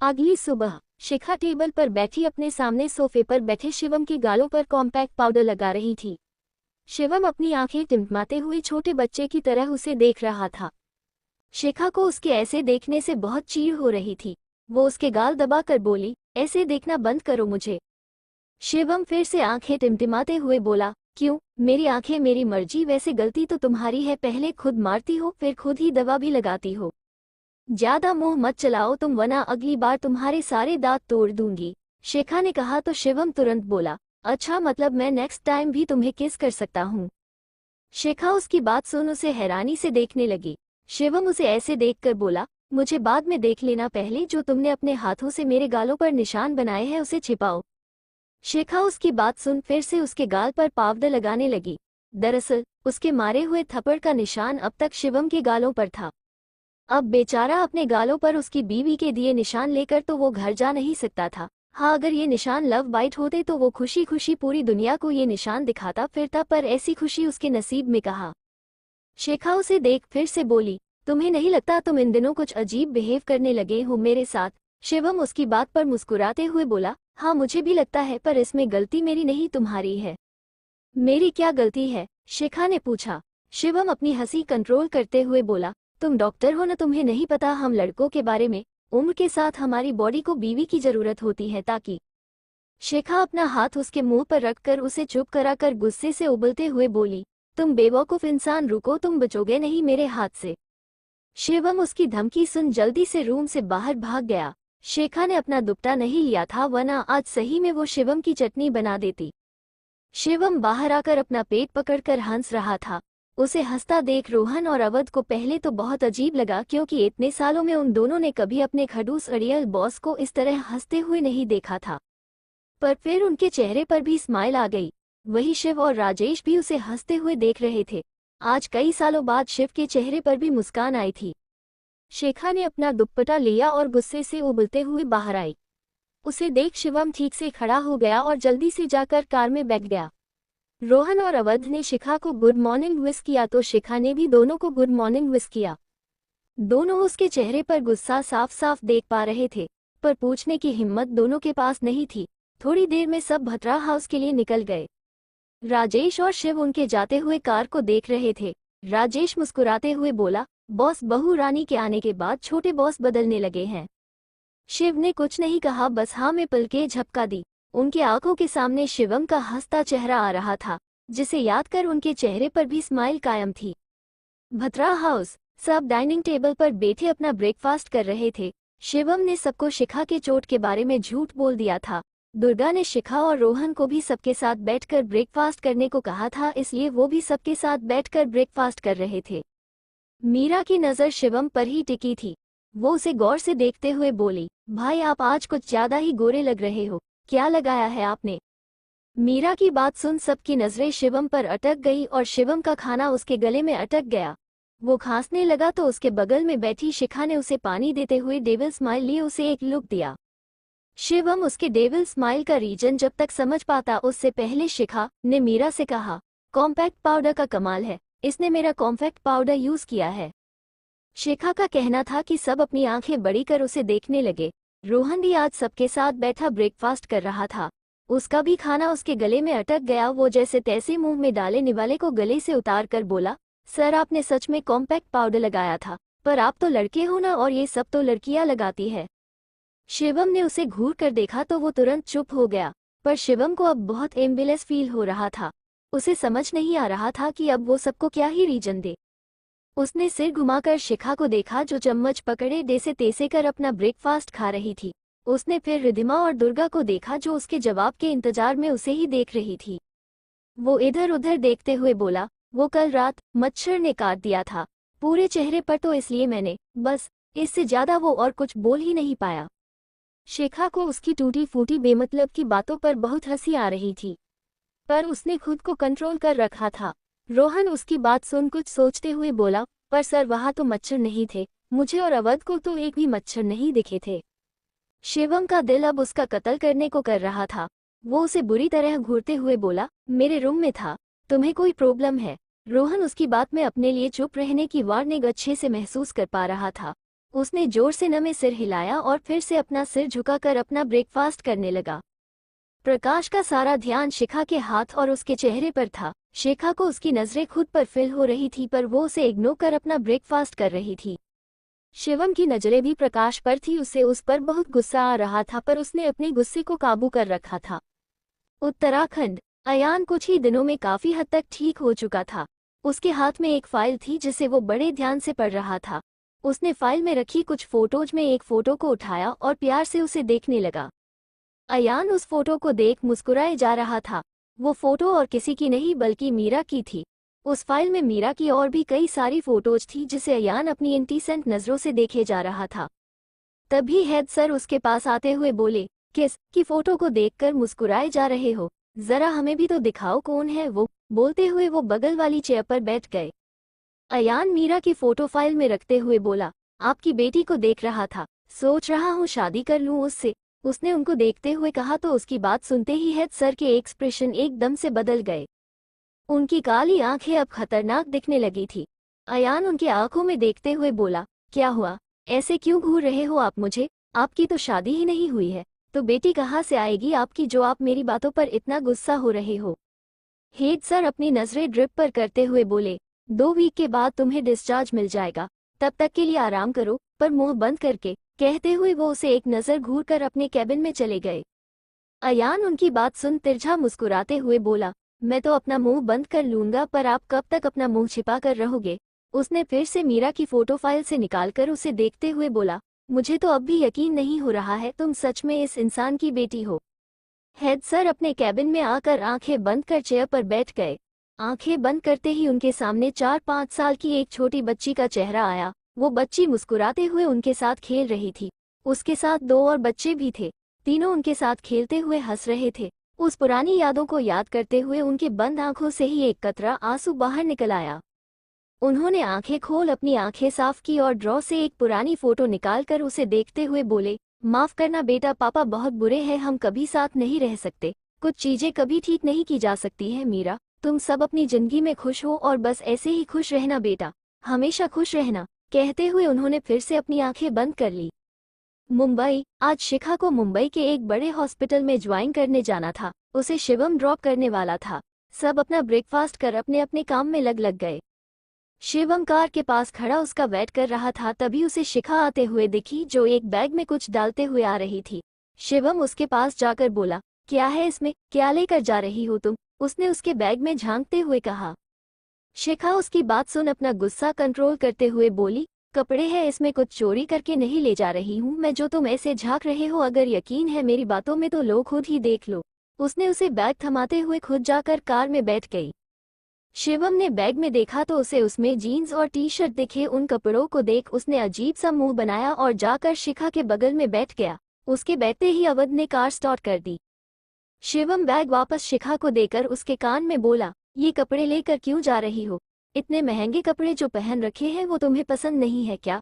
अगली सुबह शिखा टेबल पर बैठी अपने सामने सोफे पर बैठे शिवम के गालों पर कॉम्पैक्ट पाउडर लगा रही थी। शिवम अपनी आंखें टिमटिमाते हुए छोटे बच्चे की तरह उसे देख रहा था। शिखा को उसके ऐसे देखने से बहुत चीड़ हो रही थी। वो उसके गाल दबाकर बोली, ऐसे देखना बंद करो मुझे। शिवम फिर से आंखें टिमटिमाते हुए बोला, क्यों? मेरी आंखें मेरी मर्जी, वैसे गलती तो तुम्हारी है, पहले खुद मारती हो फिर खुद ही दवा भी लगाती हो। ज्यादा मुंह मत चलाओ तुम, वरना अगली बार तुम्हारे सारे दांत तोड़ दूंगी। शिखा ने कहा तो शिवम तुरंत बोला, अच्छा मतलब मैं नेक्स्ट टाइम भी तुम्हें किस कर सकता हूँ। शिखा उसकी बात सुन उसे हैरानी से देखने लगी। शिवम उसे ऐसे देखकर बोला, मुझे बाद में देख लेना, पहले जो तुमने अपने हाथों से मेरे गालों पर निशान बनाए हैं उसे छिपाओ। शिखा उसकी बात सुन फिर से उसके गाल पर पावडर लगाने लगी। दरअसल उसके मारे हुए थप्पड़ का निशान अब तक शिवम के गालों पर था। अब बेचारा अपने गालों पर उसकी बीवी के दिए निशान लेकर तो वो घर जा नहीं सकता था। हाँ, अगर ये निशान लव बाइट होते तो वो खुशी खुशी पूरी दुनिया को ये निशान दिखाता फिरता, पर ऐसी खुशी उसके नसीब में कहाँ। शिखा उसे देख फिर से बोली, तुम्हें नहीं लगता तुम इन दिनों कुछ अजीब बिहेव करने लगे हो मेरे साथ? शिवम उसकी बात पर मुस्कुराते हुए बोला, हाँ मुझे भी लगता है, पर इसमें गलती मेरी नहीं तुम्हारी है। मेरी क्या गलती है? शिखा ने पूछा। शिवम अपनी हंसी कंट्रोल करते हुए बोला, तुम डॉक्टर हो ना, तुम्हें नहीं पता हम लड़कों के बारे में? उम्र के साथ हमारी बॉडी को बीवी की जरूरत होती है ताकि। शिखा अपना हाथ उसके मुंह पर रखकर उसे चुप कराकर गुस्से से उबलते हुए बोली, तुम बेवकूफ इंसान, रुको, तुम बचोगे नहीं मेरे हाथ से। शिवम उसकी धमकी सुन जल्दी से रूम से बाहर भाग गया। शिखा ने अपना दुपट्टा नहीं लिया था, वरना आज सही में वो शिवम की चटनी बना देती। शिवम बाहर आकर अपना पेट पकड़कर हंस रहा था। उसे हंसता देख रोहन और अवध को पहले तो बहुत अजीब लगा, क्योंकि इतने सालों में उन दोनों ने कभी अपने खड़ूस अड़ियल बॉस को इस तरह हंसते हुए नहीं देखा था। पर फिर उनके चेहरे पर भी स्माइल आ गई। वही शिव और राजेश भी उसे हंसते हुए देख रहे थे। आज कई सालों बाद शिव के चेहरे पर भी मुस्कान आई थी। शिखा ने अपना दुपट्टा लिया और गुस्से से उबलते हुए बाहर आई। उसे देख शिवम ठीक से खड़ा हो गया और जल्दी से जाकर कार में बैठ गया। रोहन और अवध ने शिखा को गुड मॉर्निंग विश किया तो शिखा ने भी दोनों को गुड मॉर्निंग विश किया। दोनों उसके चेहरे पर गुस्सा साफ साफ देख पा रहे थे, पर पूछने की हिम्मत दोनों के पास नहीं थी। थोड़ी देर में सब भद्रा हाउस के लिए निकल गए। राजेश और शिव उनके जाते हुए कार को देख रहे थे। राजेश मुस्कुराते हुए बोला, बॉस, बहू रानी के आने के बाद छोटे बॉस बदलने लगे हैं। शिव ने कुछ नहीं कहा, बस हाँ में पलकें झपका दी। उनके आंखों के सामने शिवम का हंसता चेहरा आ रहा था, जिसे याद कर उनके चेहरे पर भी स्माइल कायम थी। भद्रा हाउस। सब डाइनिंग टेबल पर बैठे अपना ब्रेकफास्ट कर रहे थे। शिवम ने सबको शिखा के चोट के बारे में झूठ बोल दिया था। दुर्गा ने शिखा और रोहन को भी सबके साथ बैठकर ब्रेकफास्ट करने को कहा था, इसलिए वो भी सबके साथ बैठकर ब्रेकफास्ट कर रहे थे। मीरा की नज़र शिवम पर ही टिकी थी। वो उसे गौर से देखते हुए बोली, भाई आप आज कुछ ज्यादा ही गोरे लग रहे हो, क्या लगाया है आपने? मीरा की बात सुन सबकी नजरें शिवम पर अटक गई और शिवम का खाना उसके गले में अटक गया। वो खांसने लगा तो उसके बगल में बैठी शिखा ने उसे पानी देते हुए डेविल स्माइल लिए उसे एक लुक दिया। शिवम उसके डेविल स्माइल का रीजन जब तक समझ पाता उससे पहले शिखा ने मीरा से कहा, कॉम्पैक्ट पाउडर का कमाल है, इसने मेरा कॉम्पैक्ट पाउडर यूज किया है। शिखा का कहना था कि सब अपनी आंखें बड़ी कर उसे देखने लगे। रोहन भी आज सबके साथ बैठा ब्रेकफास्ट कर रहा था। उसका भी खाना उसके गले में अटक गया। वो जैसे तैसे मुंह में डाले निवाले को गले से उतार कर बोला, सर आपने सच में कॉम्पैक्ट पाउडर लगाया था, पर आप तो लड़के हो ना, और ये सब तो लड़कियां लगाती है। शिवम ने उसे घूर कर देखा तो वो तुरंत चुप हो गया, पर शिवम को अब बहुत एम्बिलेस फील हो रहा था। उसे समझ नहीं आ रहा था कि अब वो सबको क्या ही रीजन दे। उसने सिर घुमाकर शिखा को देखा जो चम्मच पकड़े जैसे तैसे कर अपना ब्रेकफास्ट खा रही थी। उसने फिर रिधिमा और दुर्गा को देखा जो उसके जवाब के इंतजार में उसे ही देख रही थी। वो इधर उधर देखते हुए बोला, वो कल रात मच्छर ने काट दिया था पूरे चेहरे पर, तो इसलिए मैंने, बस इससे ज्यादा वो और कुछ बोल ही नहीं पाया। शिखा को उसकी टूटी फूटी बेमतलब की बातों पर बहुत हंसी आ रही थी, पर उसने खुद को कंट्रोल कर रखा था। रोहन उसकी बात सुन कुछ सोचते हुए बोला, पर सर वहां तो मच्छर नहीं थे, मुझे और अवध को तो एक भी मच्छर नहीं दिखे थे। शिवम का दिल अब उसका कत्ल करने को कर रहा था। वो उसे बुरी तरह घूरते हुए बोला, मेरे रूम में था, तुम्हें कोई प्रॉब्लम है? रोहन उसकी बात में अपने लिए चुप रहने की वार्निंग अच्छे से महसूस कर पा रहा था। उसने जोर से नमे सिर हिलाया और फिर से अपना सिर झुकाकर अपना ब्रेकफास्ट करने लगा। प्रकाश का सारा ध्यान शिखा के हाथ और उसके चेहरे पर था। शिखा को उसकी नजरें खुद पर फिल हो रही थी, पर वो उसे इग्नोर कर अपना ब्रेकफास्ट कर रही थी। शिवम की नजरें भी प्रकाश पर थी। उसे उस पर बहुत गुस्सा आ रहा था, पर उसने अपने गुस्से को काबू कर रखा था। उत्तराखंड। अयान कुछ ही दिनों में काफी हद तक ठीक हो चुका था। उसके हाथ में एक फाइल थी जिसे वो बड़े ध्यान से पढ़ रहा था। उसने फाइल में रखी कुछ फोटोज में एक फोटो को उठाया और प्यार से उसे देखने लगा। अयान उस फोटो को देख मुस्कुराए जा रहा था। वो फोटो और किसी की नहीं बल्कि मीरा की थी। उस फाइल में मीरा की और भी कई सारी फोटोज थी जिसे अयान अपनी इंटीसेंट नजरों से देखे जा रहा था। तभी हेड सर उसके पास आते हुए बोले, किस की फोटो को देखकर मुस्कुराए जा रहे हो? जरा हमें भी तो दिखाओ कौन है वो। बोलते हुए वो बगल वाली चेयर पर बैठ गए। अयान मीरा की फोटो फाइल में रखते हुए बोला, आपकी बेटी को देख रहा था, सोच रहा हूँ शादी कर लूँ उससे। उसने उनको देखते हुए कहा तो उसकी बात सुनते ही हेड सर के एक्सप्रेशन एकदम से बदल गए। उनकी काली आंखें अब खतरनाक दिखने लगी थी। अयान उनकी आंखों में देखते हुए बोला, क्या हुआ? ऐसे क्यों घूर रहे हो आप मुझे? आपकी तो शादी ही नहीं हुई है, तो बेटी कहाँ से आएगी आपकी जो आप मेरी बातों पर इतना गुस्सा हो रहे हो? हेड सर अपनी नजरें ड्रिप पर करते हुए बोले, 2 वीक के बाद तुम्हें डिस्चार्ज मिल जाएगा, तब तक के लिए आराम करो, पर मुंह बंद करके। कहते हुए वो उसे एक नज़र घूरकर अपने कैबिन में चले गए। अयान उनकी बात सुन तिरछा मुस्कुराते हुए बोला, मैं तो अपना मुंह बंद कर लूंगा, पर आप कब तक अपना मुंह छिपा कर रहोगे? उसने फिर से मीरा की फोटो फाइल से निकालकर उसे देखते हुए बोला, मुझे तो अब भी यकीन नहीं हो रहा है तुम सच में इस इंसान की बेटी हो। हेड सर अपने कैबिन में आकर आंखें बंद कर चेयर पर बैठ गए। आंखें बंद करते ही उनके सामने 4-5 साल की एक छोटी बच्ची का चेहरा आया। वो बच्ची मुस्कुराते हुए उनके साथ खेल रही थी। उसके साथ 2 और बच्चे भी थे। तीनों उनके साथ खेलते हुए हंस रहे थे। उस पुरानी यादों को याद करते हुए उनकी बंद आंखों से ही एक कतरा आंसू बाहर निकल आया। उन्होंने आंखें खोल अपनी आंखें साफ की और ड्रॉ से एक पुरानी फोटो निकालकर उसे देखते हुए बोले, माफ करना बेटा, पापा बहुत बुरे हैं, हम कभी साथ नहीं रह सकते। कुछ चीजें कभी ठीक नहीं की जा सकती है मीरा, तुम सब अपनी जिंदगी में खुश हो और बस ऐसे ही खुश रहना बेटा, हमेशा खुश रहना। कहते हुए उन्होंने फिर से अपनी आंखें बंद कर ली। मुंबई। आज शिखा को मुंबई के एक बड़े हॉस्पिटल में ज्वाइन करने जाना था। उसे शिवम ड्रॉप करने वाला था। सब अपना ब्रेकफास्ट कर अपने अपने काम में लग गए। शिवम कार के पास खड़ा उसका वेट कर रहा था, तभी उसे शिखा आते हुए दिखी जो एक बैग में कुछ डालते हुए आ रही थी। शिवम उसके पास जाकर बोला, क्या है इसमें, क्या लेकर जा रही हो तुम? उसने उसके बैग में झांकते हुए कहा। शिखा उसकी बात सुन अपना गुस्सा कंट्रोल करते हुए बोली, कपड़े हैं, इसमें कुछ चोरी करके नहीं ले जा रही हूँ मैं जो तुम ऐसे झांक रहे हो। अगर यकीन है मेरी बातों में तो लो खुद ही देख लो। उसने उसे बैग थमाते हुए खुद जाकर कार में बैठ गई। शिवम ने बैग में देखा तो उसे उसमें जीन्स और टी शर्ट दिखे। उन कपड़ों को देख उसने अजीब सा मुंह बनाया और जाकर शिखा के बगल में बैठ गया। उसके बैठते ही अवध ने कार स्टार्ट कर दी। शिवम बैग वापस शिखा को देकर उसके कान में बोला, ये कपड़े लेकर क्यों जा रही हो? इतने महंगे कपड़े जो पहन रखे हैं वो तुम्हें पसंद नहीं है क्या?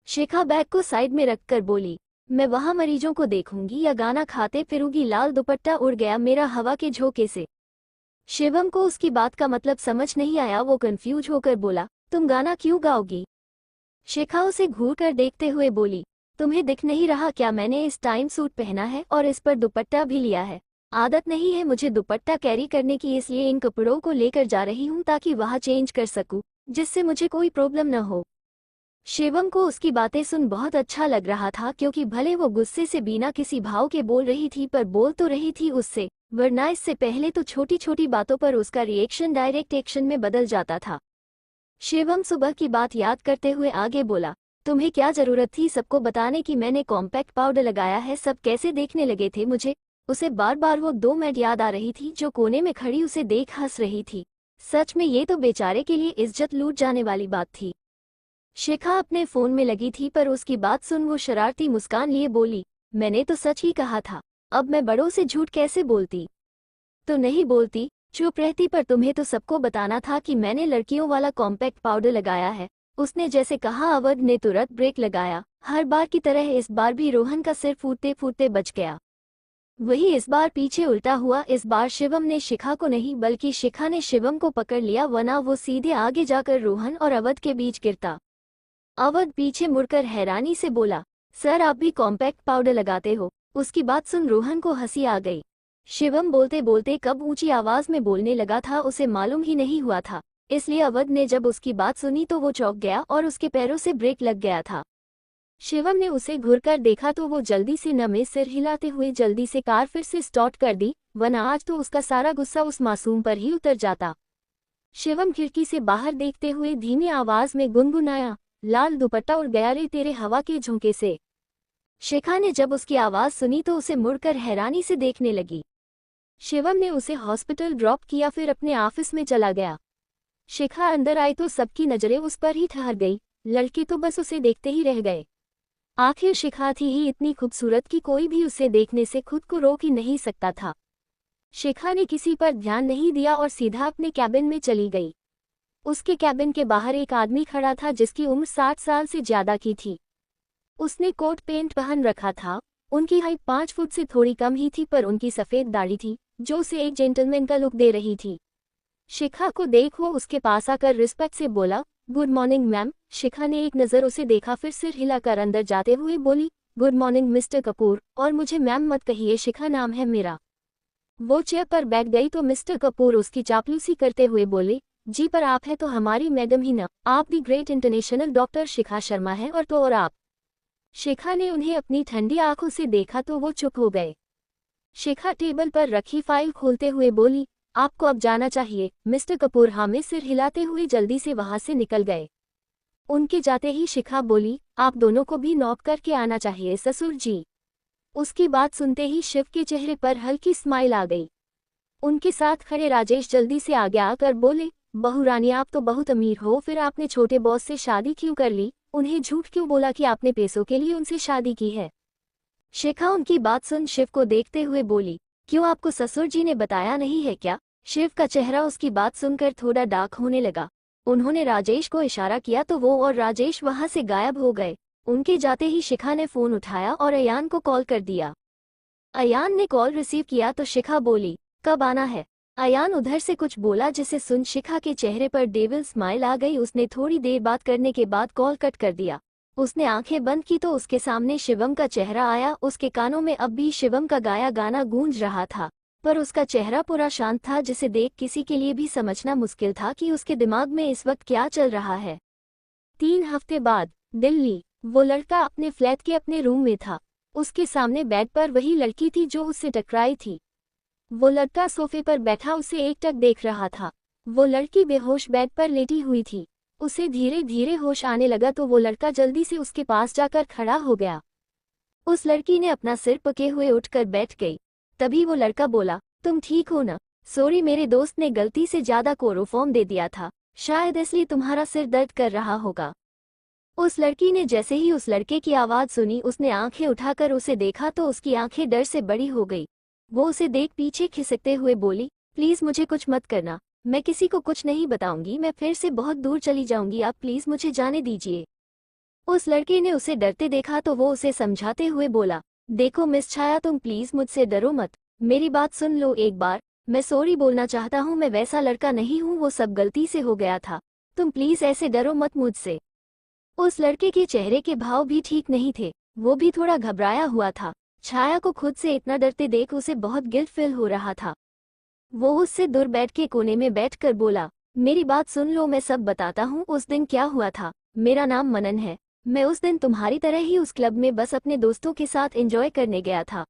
शिखा बैग को साइड में रखकर बोली, मैं वहां मरीजों को देखूंगी या गाना खाते फिरूंगी? लाल दुपट्टा उड़ गया मेरा हवा के झोंके से। शिवम को उसकी बात का मतलब समझ नहीं आया। वो कंफ्यूज होकर बोला, तुम गाना क्यों गाओगी? शिखा उसे घूर कर देखते हुए बोली, तुम्हें दिख नहीं रहा क्या मैंने इस टाइम सूट पहना है और इस पर दुपट्टा भी लिया है? आदत नहीं है मुझे दुपट्टा कैरी करने की, इसलिए इन कपड़ों को लेकर जा रही हूँ ताकि वहाँ चेंज कर सकूँ, जिससे मुझे कोई प्रॉब्लम न हो। शिवम को उसकी बातें सुन बहुत अच्छा लग रहा था, क्योंकि भले वो गुस्से से बिना किसी भाव के बोल रही थी, पर बोल तो रही थी उससे, वरना इससे पहले तो छोटी छोटी बातों पर उसका रिएक्शन डायरेक्ट एक्शन में बदल जाता था। शिवम सुबह की बात याद करते हुए आगे बोला, तुम्हें क्या जरूरत थी सबको बताने की मैंने कॉम्पैक्ट पाउडर लगाया है? सब कैसे देखने लगे थे मुझे? उसे बार बार वो 2 मिनट याद आ रही थी जो कोने में खड़ी उसे देख हंस रही थी। सच में ये तो बेचारे के लिए इज्जत लूट जाने वाली बात थी। शिखा अपने फोन में लगी थी, पर उसकी बात सुन वो शरारती मुस्कान लिए बोली, मैंने तो सच ही कहा था, अब मैं बड़ों से झूठ कैसे बोलती? तो नहीं बोलती, चुप रहती, पर तुम्हें तो सबको बताना था कि मैंने लड़कियों वाला कॉम्पैक्ट पाउडर लगाया है। उसने जैसे कहा अवध ने तुरंत ब्रेक लगाया। हर बार की तरह इस बार भी रोहन का सिर फूटते फूटते बच गया। वही इस बार पीछे उल्टा हुआ। इस बार शिवम ने शिखा को नहीं बल्कि शिखा ने शिवम को पकड़ लिया, वरना वो सीधे आगे जाकर रोहन और अवध के बीच गिरता। अवध पीछे मुड़कर हैरानी से बोला, सर आप भी कॉम्पैक्ट पाउडर लगाते हो? उसकी बात सुन रोहन को हंसी आ गई। शिवम बोलते बोलते कब ऊंची आवाज में बोलने लगा था उसे मालूम ही नहीं हुआ था, इसलिए अवध ने जब उसकी बात सुनी तो वो चौंक गया और उसके पैरों से ब्रेक लग गया था। शिवम ने उसे घूरकर देखा तो वो जल्दी से नमे सिर हिलाते हुए जल्दी से कार फिर से स्टार्ट कर दी, वरना आज तो उसका सारा गुस्सा उस मासूम पर ही उतर जाता। शिवम खिड़की से बाहर देखते हुए धीमी आवाज में गुनगुनाया, लाल दुपट्टा उड़ गया रे तेरे हवा के झोंके से। शिखा ने जब उसकी आवाज सुनी तो उसे मुड़कर हैरानी से देखने लगी। शिवम ने उसे हॉस्पिटल ड्रॉप किया फिर अपने ऑफिस में चला गया। शिखा अंदर आई तो सबकी नजरें उस पर ही ठहर गई, लड़के तो बस उसे देखते ही रह गए। आखिर शिखा थी ही इतनी खूबसूरत कि कोई भी उसे देखने से खुद को रोक ही नहीं सकता था। शिखा ने किसी पर ध्यान नहीं दिया और सीधा अपने कैबिन में चली गई। उसके कैबिन के बाहर एक आदमी खड़ा था जिसकी उम्र 60 साल से ज्यादा की थी। उसने कोट पैंट पहन रखा था। उनकी हाइट 5 फुट से थोड़ी कम ही थी, पर उनकी सफ़ेद दाढ़ी थी जो उसे एक जेंटलमैन का लुक दे रही थी। शिखा को देख वो उसके पास आकर रिस्पेक्ट से बोला, गुड मॉर्निंग मैम। शिखा ने एक नज़र उसे देखा फिर सिर हिलाकर अंदर जाते हुए बोली, गुड मॉर्निंग मिस्टर कपूर, और मुझे मैम मत कहिए, शिखा नाम है मेरा। वो चेयर पर बैठ गई तो मिस्टर कपूर उसकी चापलूसी करते हुए बोले, जी पर आप है तो हमारी मैडम ही ना, आप the great international doctor Shikha Sharma है और तो और आप। शिखा ने उन्हें अपनी ठंडी आंखों से देखा तो वो चुप हो गए। शिखा टेबल पर रखी फाइल खोलते हुए बोली, आपको अब जाना चाहिए। मिस्टर कपूर हाँ में सिर हिलाते हुए जल्दी से वहां से निकल गए। उनके जाते ही शिखा बोली, आप दोनों को भी नॉक करके आना चाहिए ससुर जी। उसकी बात सुनते ही शिव के चेहरे पर हल्की स्माइल आ गई। उनके साथ खड़े राजेश जल्दी से आगे आकर बोले, बहू रानी आप तो बहुत अमीर हो, फिर आपने छोटे बॉस से शादी क्यों कर ली? उन्हें झूठ क्यों बोला कि आपने पैसों के लिए उनसे शादी की है? शिखा उनकी बात सुन शिव को देखते हुए बोली, क्यों आपको ससुर जी ने बताया नहीं है क्या? शिव का चेहरा उसकी बात सुनकर थोड़ा डार्क होने लगा। उन्होंने राजेश को इशारा किया तो वो और राजेश वहां से गायब हो गए। उनके जाते ही शिखा ने फोन उठाया और अयान को कॉल कर दिया। अयान ने कॉल रिसीव किया तो शिखा बोली, कब आना है? अयान उधर से कुछ बोला जिसे सुन शिखा के चेहरे पर डेविल स्माइल आ गई। उसने थोड़ी देर बात करने के बाद कॉल कट कर दिया। उसने आंखें बंद की तो उसके सामने शिवम का चेहरा आया। उसके कानों में अब भी शिवम का गाया गाना गूंज रहा था, पर उसका चेहरा पूरा शांत था जिसे देख किसी के लिए भी समझना मुश्किल था कि उसके दिमाग में इस वक्त क्या चल रहा है। 3 हफ्ते बाद दिल्ली। वो लड़का अपने फ्लैट के अपने रूम में था। उसके सामने बेड पर वही लड़की थी जो उससे टकराई थी। वो लड़का सोफे पर बैठा उसे एकटक देख रहा था। वो लड़की बेहोश बेड पर लेटी हुई थी। उसे धीरे धीरे होश आने लगा तो वो लड़का जल्दी से उसके पास जाकर खड़ा हो गया। उस लड़की ने अपना सिर पके हुए उठकर बैठ गई। तभी वो लड़का बोला, तुम ठीक हो ना? सॉरी, मेरे दोस्त ने गलती से ज्यादा क्लोरोफॉर्म दे दिया था, शायद इसलिए तुम्हारा सिर दर्द कर रहा होगा। उस लड़की ने जैसे ही उस लड़के की आवाज सुनी उसने आंखें उठाकर उसे देखा तो उसकी आंखें डर से बड़ी हो गई। वो उसे देख पीछे खिसकते हुए बोली, प्लीज मुझे कुछ मत करना, मैं किसी को कुछ नहीं बताऊंगी, मैं फिर से बहुत दूर चली जाऊंगी, आप प्लीज मुझे जाने दीजिए। उस लड़के ने उसे डरते देखा तो वो उसे समझाते हुए बोला, देखो मिस छाया, तुम प्लीज मुझसे डरो मत, मेरी बात सुन लो एक बार। मैं सॉरी बोलना चाहता हूँ, मैं वैसा लड़का नहीं हूँ, वो सब गलती से हो गया था, तुम प्लीज ऐसे डरो मत मुझसे। उस लड़के के चेहरे के भाव भी ठीक नहीं थे, वो भी थोड़ा घबराया हुआ था। छाया को खुद से इतना डरते देख उसे बहुत गिल्ट फील हो रहा था। वो उससे दूर बैठ के कोने में बैठकर बोला, मेरी बात सुन लो, मैं सब बताता हूँ। उस दिन क्या हुआ था, मेरा नाम मनन है। मैं उस दिन तुम्हारी तरह ही उस क्लब में बस अपने दोस्तों के साथ एंजॉय करने गया था।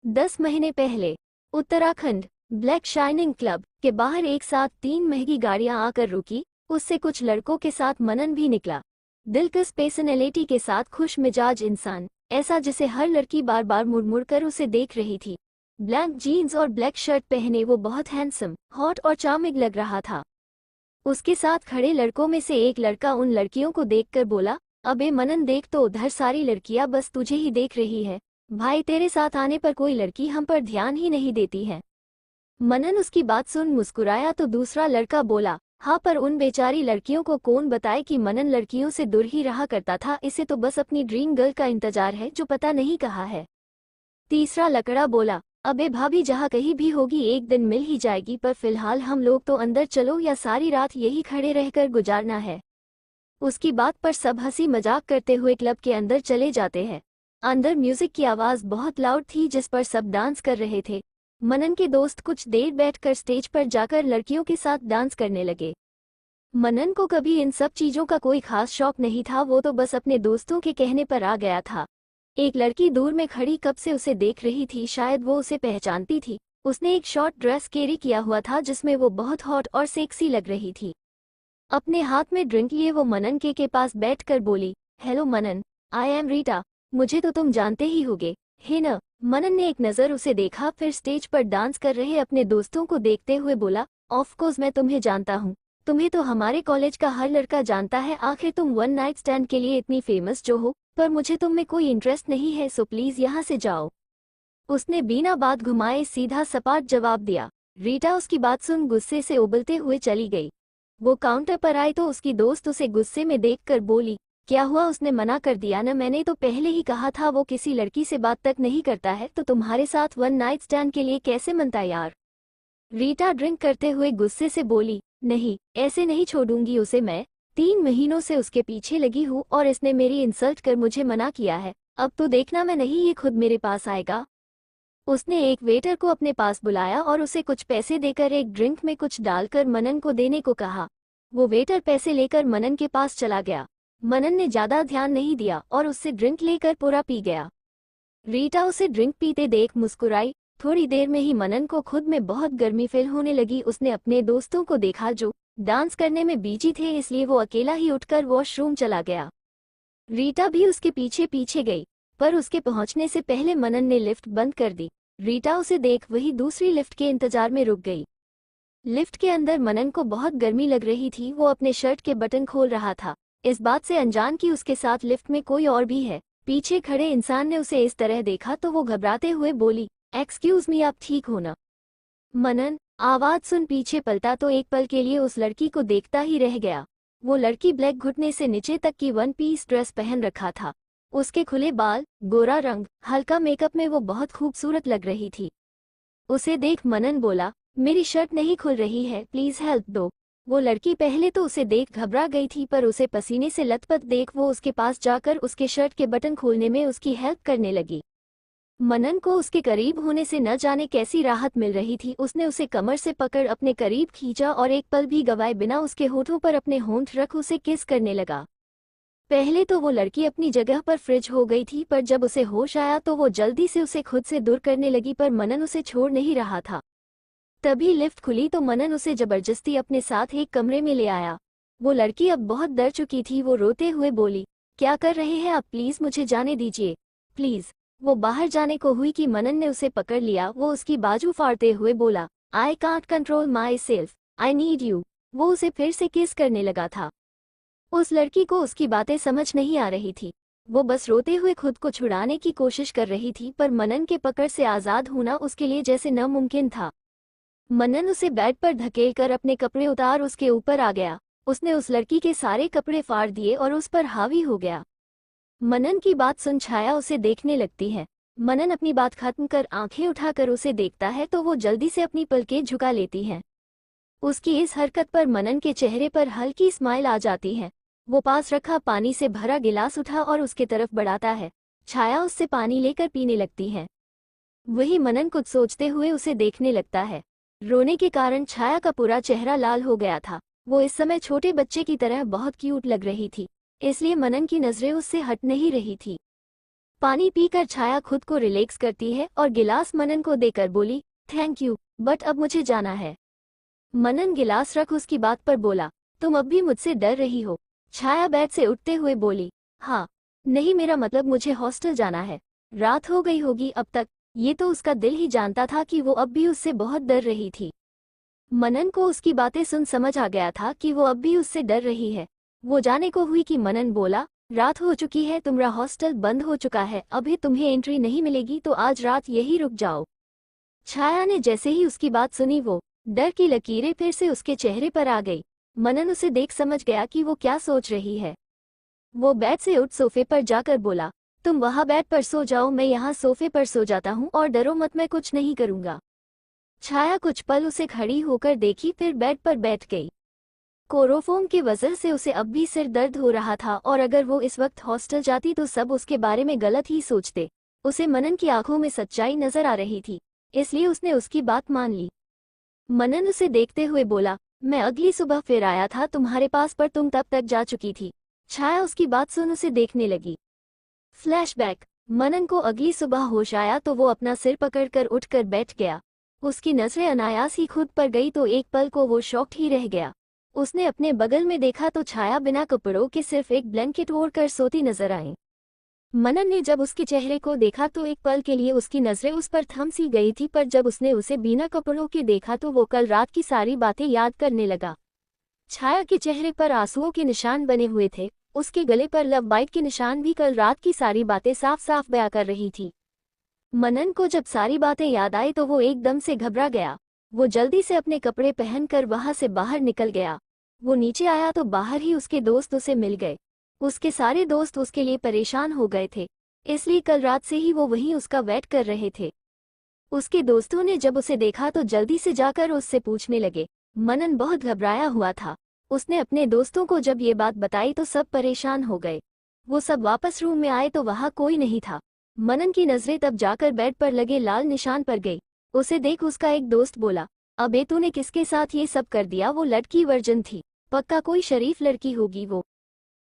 10 महीने पहले उत्तराखंड ब्लैक शाइनिंग क्लब के बाहर एक साथ 3 महंगी गाड़ियां आकर रुकी। उससे कुछ लड़कों के साथ मनन भी निकला। दिलकश पर्सनैलिटी के साथ खुश मिजाज इंसान, ऐसा जिसे हर लड़की बार बार मुड़ मुड़ कर उसे देख रही थी। ब्लैक जीन्स और ब्लैक शर्ट पहने वो बहुत हैंडसम, हॉट और चार्मिंग लग रहा था। उसके साथ खड़े लड़कों में से एक लड़का उन लड़कियों को देखकर बोला, अबे मनन देख तो उधर सारी लड़कियां बस तुझे ही देख रही है, भाई तेरे साथ आने पर कोई लड़की हम पर ध्यान ही नहीं देती है। मनन उसकी बात सुन मुस्कुराया तो दूसरा लड़का बोला, हाँ पर उन बेचारी लड़कियों को कौन बताए कि मनन लड़कियों से दूर ही रहा करता था, इसे तो बस अपनी ड्रीम गर्ल का इंतजार है जो पता नहीं कहाँ है। तीसरा लकड़ा बोला, अबे भाभी जहाँ कहीं भी होगी एक दिन मिल ही जाएगी, पर फिलहाल हम लोग तो अंदर चलो या सारी रात यही खड़े रहकर गुजारना है। उसकी बात पर सब हंसी मजाक करते हुए क्लब के अंदर चले जाते हैं। अंदर म्यूजिक की आवाज़ बहुत लाउड थी जिस पर सब डांस कर रहे थे। मनन के दोस्त कुछ देर बैठकर स्टेज पर जाकर लड़कियों के साथ डांस करने लगे। मनन को कभी इन सब चीज़ों का कोई खास शौक नहीं था, वो तो बस अपने दोस्तों के कहने पर आ गया था। एक लड़की दूर में खड़ी कब से उसे देख रही थी, शायद वो उसे पहचानती थी। उसने एक शॉर्ट ड्रेस कैरी किया हुआ था जिसमें वो बहुत हॉट और सेक्सी लग रही थी। अपने हाथ में ड्रिंक लिए वो मनन के पास बैठकर बोली, hello Manan, I am Rita, मुझे तो तुम जानते ही होगे, है न? मनन ने एक नज़र उसे देखा, फिर स्टेज पर डांस कर रहे अपने दोस्तों को देखते हुए बोला, ऑफ कोर्स मैं तुम्हें जानता हूँ, तुम्हें तो हमारे कॉलेज का हर लड़का जानता है। आखिर तुम वन नाइट स्टैंड के लिए इतनी फेमस जो हो, पर मुझे तुम में कोई इंटरेस्ट नहीं है, सो प्लीज यहाँ से जाओ। उसने बिना बात घुमाए सीधा सपाट जवाब दिया। रीटा उसकी बात सुन गुस्से से उबलते हुए चली गई। वो काउंटर पर आई तो उसकी दोस्त उसे गुस्से में देखकर बोली, क्या हुआ? उसने मना कर दिया न? मैंने तो पहले ही कहा था वो किसी लड़की से बात तक नहीं करता है, तो तुम्हारे साथ वन नाइट स्टैंड के लिए कैसे मनता यार? रीटा ड्रिंक करते हुए गुस्से से बोली, नहीं, ऐसे नहीं छोड़ूंगी उसे मैं। 3 महीनों से उसके पीछे लगी हूँ और इसने मेरी इंसल्ट कर मुझे मना किया है। अब तो देखना मैं नहीं, ये खुद मेरे पास आएगा। उसने एक वेटर को अपने पास बुलाया और उसे कुछ पैसे देकर एक ड्रिंक में कुछ डालकर मनन को देने को कहा। वो वेटर पैसे लेकर मनन के पास चला गया। मनन ने ज्यादा ध्यान नहीं दिया और उससे ड्रिंक लेकर पूरा पी गया। रीटा उसे ड्रिंक पीते देख मुस्कुराई। थोड़ी देर में ही मनन को खुद में बहुत गर्मी फील होने लगी। उसने अपने दोस्तों को देखा जो डांस करने में बिजी थे, इसलिए वो अकेला ही उठकर वॉशरूम चला गया। रीटा भी उसके पीछे पीछे गई, पर उसके पहुंचने से पहले मनन ने लिफ्ट बंद कर दी। रीटा उसे देख वही दूसरी लिफ्ट के इंतजार में रुक गई। लिफ्ट के अंदर मनन को बहुत गर्मी लग रही थी। वो अपने शर्ट के बटन खोल रहा था, इस बात से अनजान कि उसके साथ लिफ्ट में कोई और भी है। पीछे खड़े इंसान ने उसे इस तरह देखा तो वो घबराते हुए बोली, एक्सक्यूज मी, आप ठीक हो ना? मनन आवाज सुन पीछे पलटा तो एक पल के लिए उस लड़की को देखता ही रह गया। वो लड़की ब्लैक घुटने से नीचे तक की वन पीस ड्रेस पहन रखा था। उसके खुले बाल, गोरा रंग, हल्का मेकअप में वो बहुत खूबसूरत लग रही थी। उसे देख मनन बोला, मेरी शर्ट नहीं खुल रही है, प्लीज हेल्प दो। वो लड़की पहले तो उसे देख घबरा गई थी, पर उसे पसीने से लथपथ देख वो उसके पास जाकर उसके शर्ट के बटन खोलने में उसकी हेल्प करने लगी। मनन को उसके करीब होने से न जाने कैसी राहत मिल रही थी। उसने उसे कमर से पकड़ अपने करीब खींचा और एक पल भी गवाए बिना उसके होठों पर अपने होंठ रख उसे किस करने लगा। पहले तो वो लड़की अपनी जगह पर फ्रिज हो गई थी, पर जब उसे होश आया तो वो जल्दी से उसे खुद से दूर करने लगी, पर मनन उसे छोड़ नहीं रहा था। तभी लिफ्ट खुली तो मनन उसे जबरदस्ती अपने साथ एक कमरे में ले आया। वो लड़की अब बहुत डर चुकी थी। वो रोते हुए बोली, क्या कर रहे हैं आप? प्लीज मुझे जाने दीजिए, प्लीज। वो बाहर जाने को हुई कि मनन ने उसे पकड़ लिया। वो उसकी बाजू फाड़ते हुए बोला, I can't control my self, I need you. वो उसे फिर से किस करने लगा था। उस लड़की को उसकी बातें समझ नहीं आ रही थी। वो बस रोते हुए खुद को छुड़ाने की कोशिश कर रही थी, पर मनन के पकड़ से आज़ाद होना उसके लिए जैसे नामुमकिन था। मनन उसे बेड पर धकेलकर अपने कपड़े उतार उसके ऊपर आ गया। उसने उस लड़की के सारे कपड़े फाड़ दिए और उस पर हावी हो गया। मनन की बात सुन छाया उसे देखने लगती है। मनन अपनी बात खत्म कर आंखें उठाकर उसे देखता है तो वो जल्दी से अपनी पलकें झुका लेती है। उसकी इस हरकत पर मनन के चेहरे पर हल्की स्माइल आ जाती है। वो पास रखा पानी से भरा गिलास उठा और उसके तरफ बढ़ाता है। छाया उससे पानी लेकर पीने लगती है। वही मनन कुछ सोचते हुए उसे देखने लगता है। रोने के कारण छाया का पूरा चेहरा लाल हो गया था। वो इस समय छोटे बच्चे की तरह बहुत क्यूट लग रही थी, इसलिए मनन की नजरें उससे हट नहीं रही थी। पानी पीकर छाया खुद को रिलैक्स करती है और गिलास मनन को देकर बोली, थैंक यू, बट अब मुझे जाना है। मनन गिलास रख उसकी बात पर बोला, तुम अब भी मुझसे डर रही हो? छाया बेड से उठते हुए बोली, हाँ, नहीं, मेरा मतलब मुझे हॉस्टल जाना है। रात हो गई होगी अब तक। ये तो उसका दिल ही जानता था कि वो अब भी उससे बहुत डर रही थी। मनन को उसकी बातें सुन समझ आ गया था कि वो अब भी उससे डर रही है। वो जाने को हुई कि मनन बोला, रात हो चुकी है, तुम्हारा हॉस्टल बंद हो चुका है, अभी तुम्हें एंट्री नहीं मिलेगी, तो आज रात यही रुक जाओ। छाया ने जैसे ही उसकी बात सुनी वो डर की लकीरें फिर से उसके चेहरे पर आ गई। मनन उसे देख समझ गया कि वो क्या सोच रही है। वो बेड से उठ सोफे पर जाकर बोला, तुम वहां बेड पर सो जाओ, मैं यहाँ सोफे पर सो जाता हूँ, और डरो मत, मैं कुछ नहीं करूँगा। छाया कुछ पल उसे खड़ी होकर देखी, फिर बेड पर बैठ गई। क्लोरोफॉर्म की वजह से उसे अब भी सिर दर्द हो रहा था और अगर वो इस वक्त हॉस्टल जाती तो सब उसके बारे में गलत ही सोचते। उसे मनन की आंखों में सच्चाई नजर आ रही थी, इसलिए उसने उसकी बात मान ली। मनन उसे देखते हुए बोला, मैं अगली सुबह फिर आया था तुम्हारे पास पर तुम तब तक जा चुकी थी। छाया उसकी बात सुन उसे देखने लगी। फ्लैशबैक। मनन को अगली सुबह होश आया तो वो अपना सिर पकड़कर उठकर बैठ गया। उसकी नजरें अनायास ही खुद पर गई तो एक पल को वो शॉक्ड ही रह गया। उसने अपने बगल में देखा तो छाया बिना कपड़ों के सिर्फ एक ब्लैंकेट ओढ़कर सोती नजर आई। मनन ने जब उसके चेहरे को देखा तो एक पल के लिए उसकी नजरें उस पर थम सी गई थी, पर जब उसने उसे बिना कपड़ों के देखा तो वो कल रात की सारी बातें याद करने लगा। छाया के चेहरे पर आंसुओं के निशान बने हुए थे, उसके गले पर लव बाइट के निशान भी कल रात की सारी बातें साफ साफ बयां कर रही थी। मनन को जब सारी बातें याद आई तो वो एकदम से घबरा गया। वो जल्दी से अपने कपड़े पहनकर वहां से बाहर निकल गया। वो नीचे आया तो बाहर ही उसके दोस्त उसे मिल गए। उसके सारे दोस्त उसके लिए परेशान हो गए थे, इसलिए कल रात से ही वो वहीं उसका वेट कर रहे थे। उसके दोस्तों ने जब उसे देखा तो जल्दी से जाकर उससे पूछने लगे। मनन बहुत घबराया हुआ था। उसने अपने दोस्तों को जब ये बात बताई तो सब परेशान हो गए। वो सब वापस रूम में आए तो वहां कोई नहीं था। मनन की नजरें तब जाकर बेड पर लगे लाल निशान पर गई। उसे देख उसका एक दोस्त बोला, अबे तूने किसके साथ ये सब कर दिया? वो लड़की वर्जन थी, पक्का कोई शरीफ लड़की होगी वो।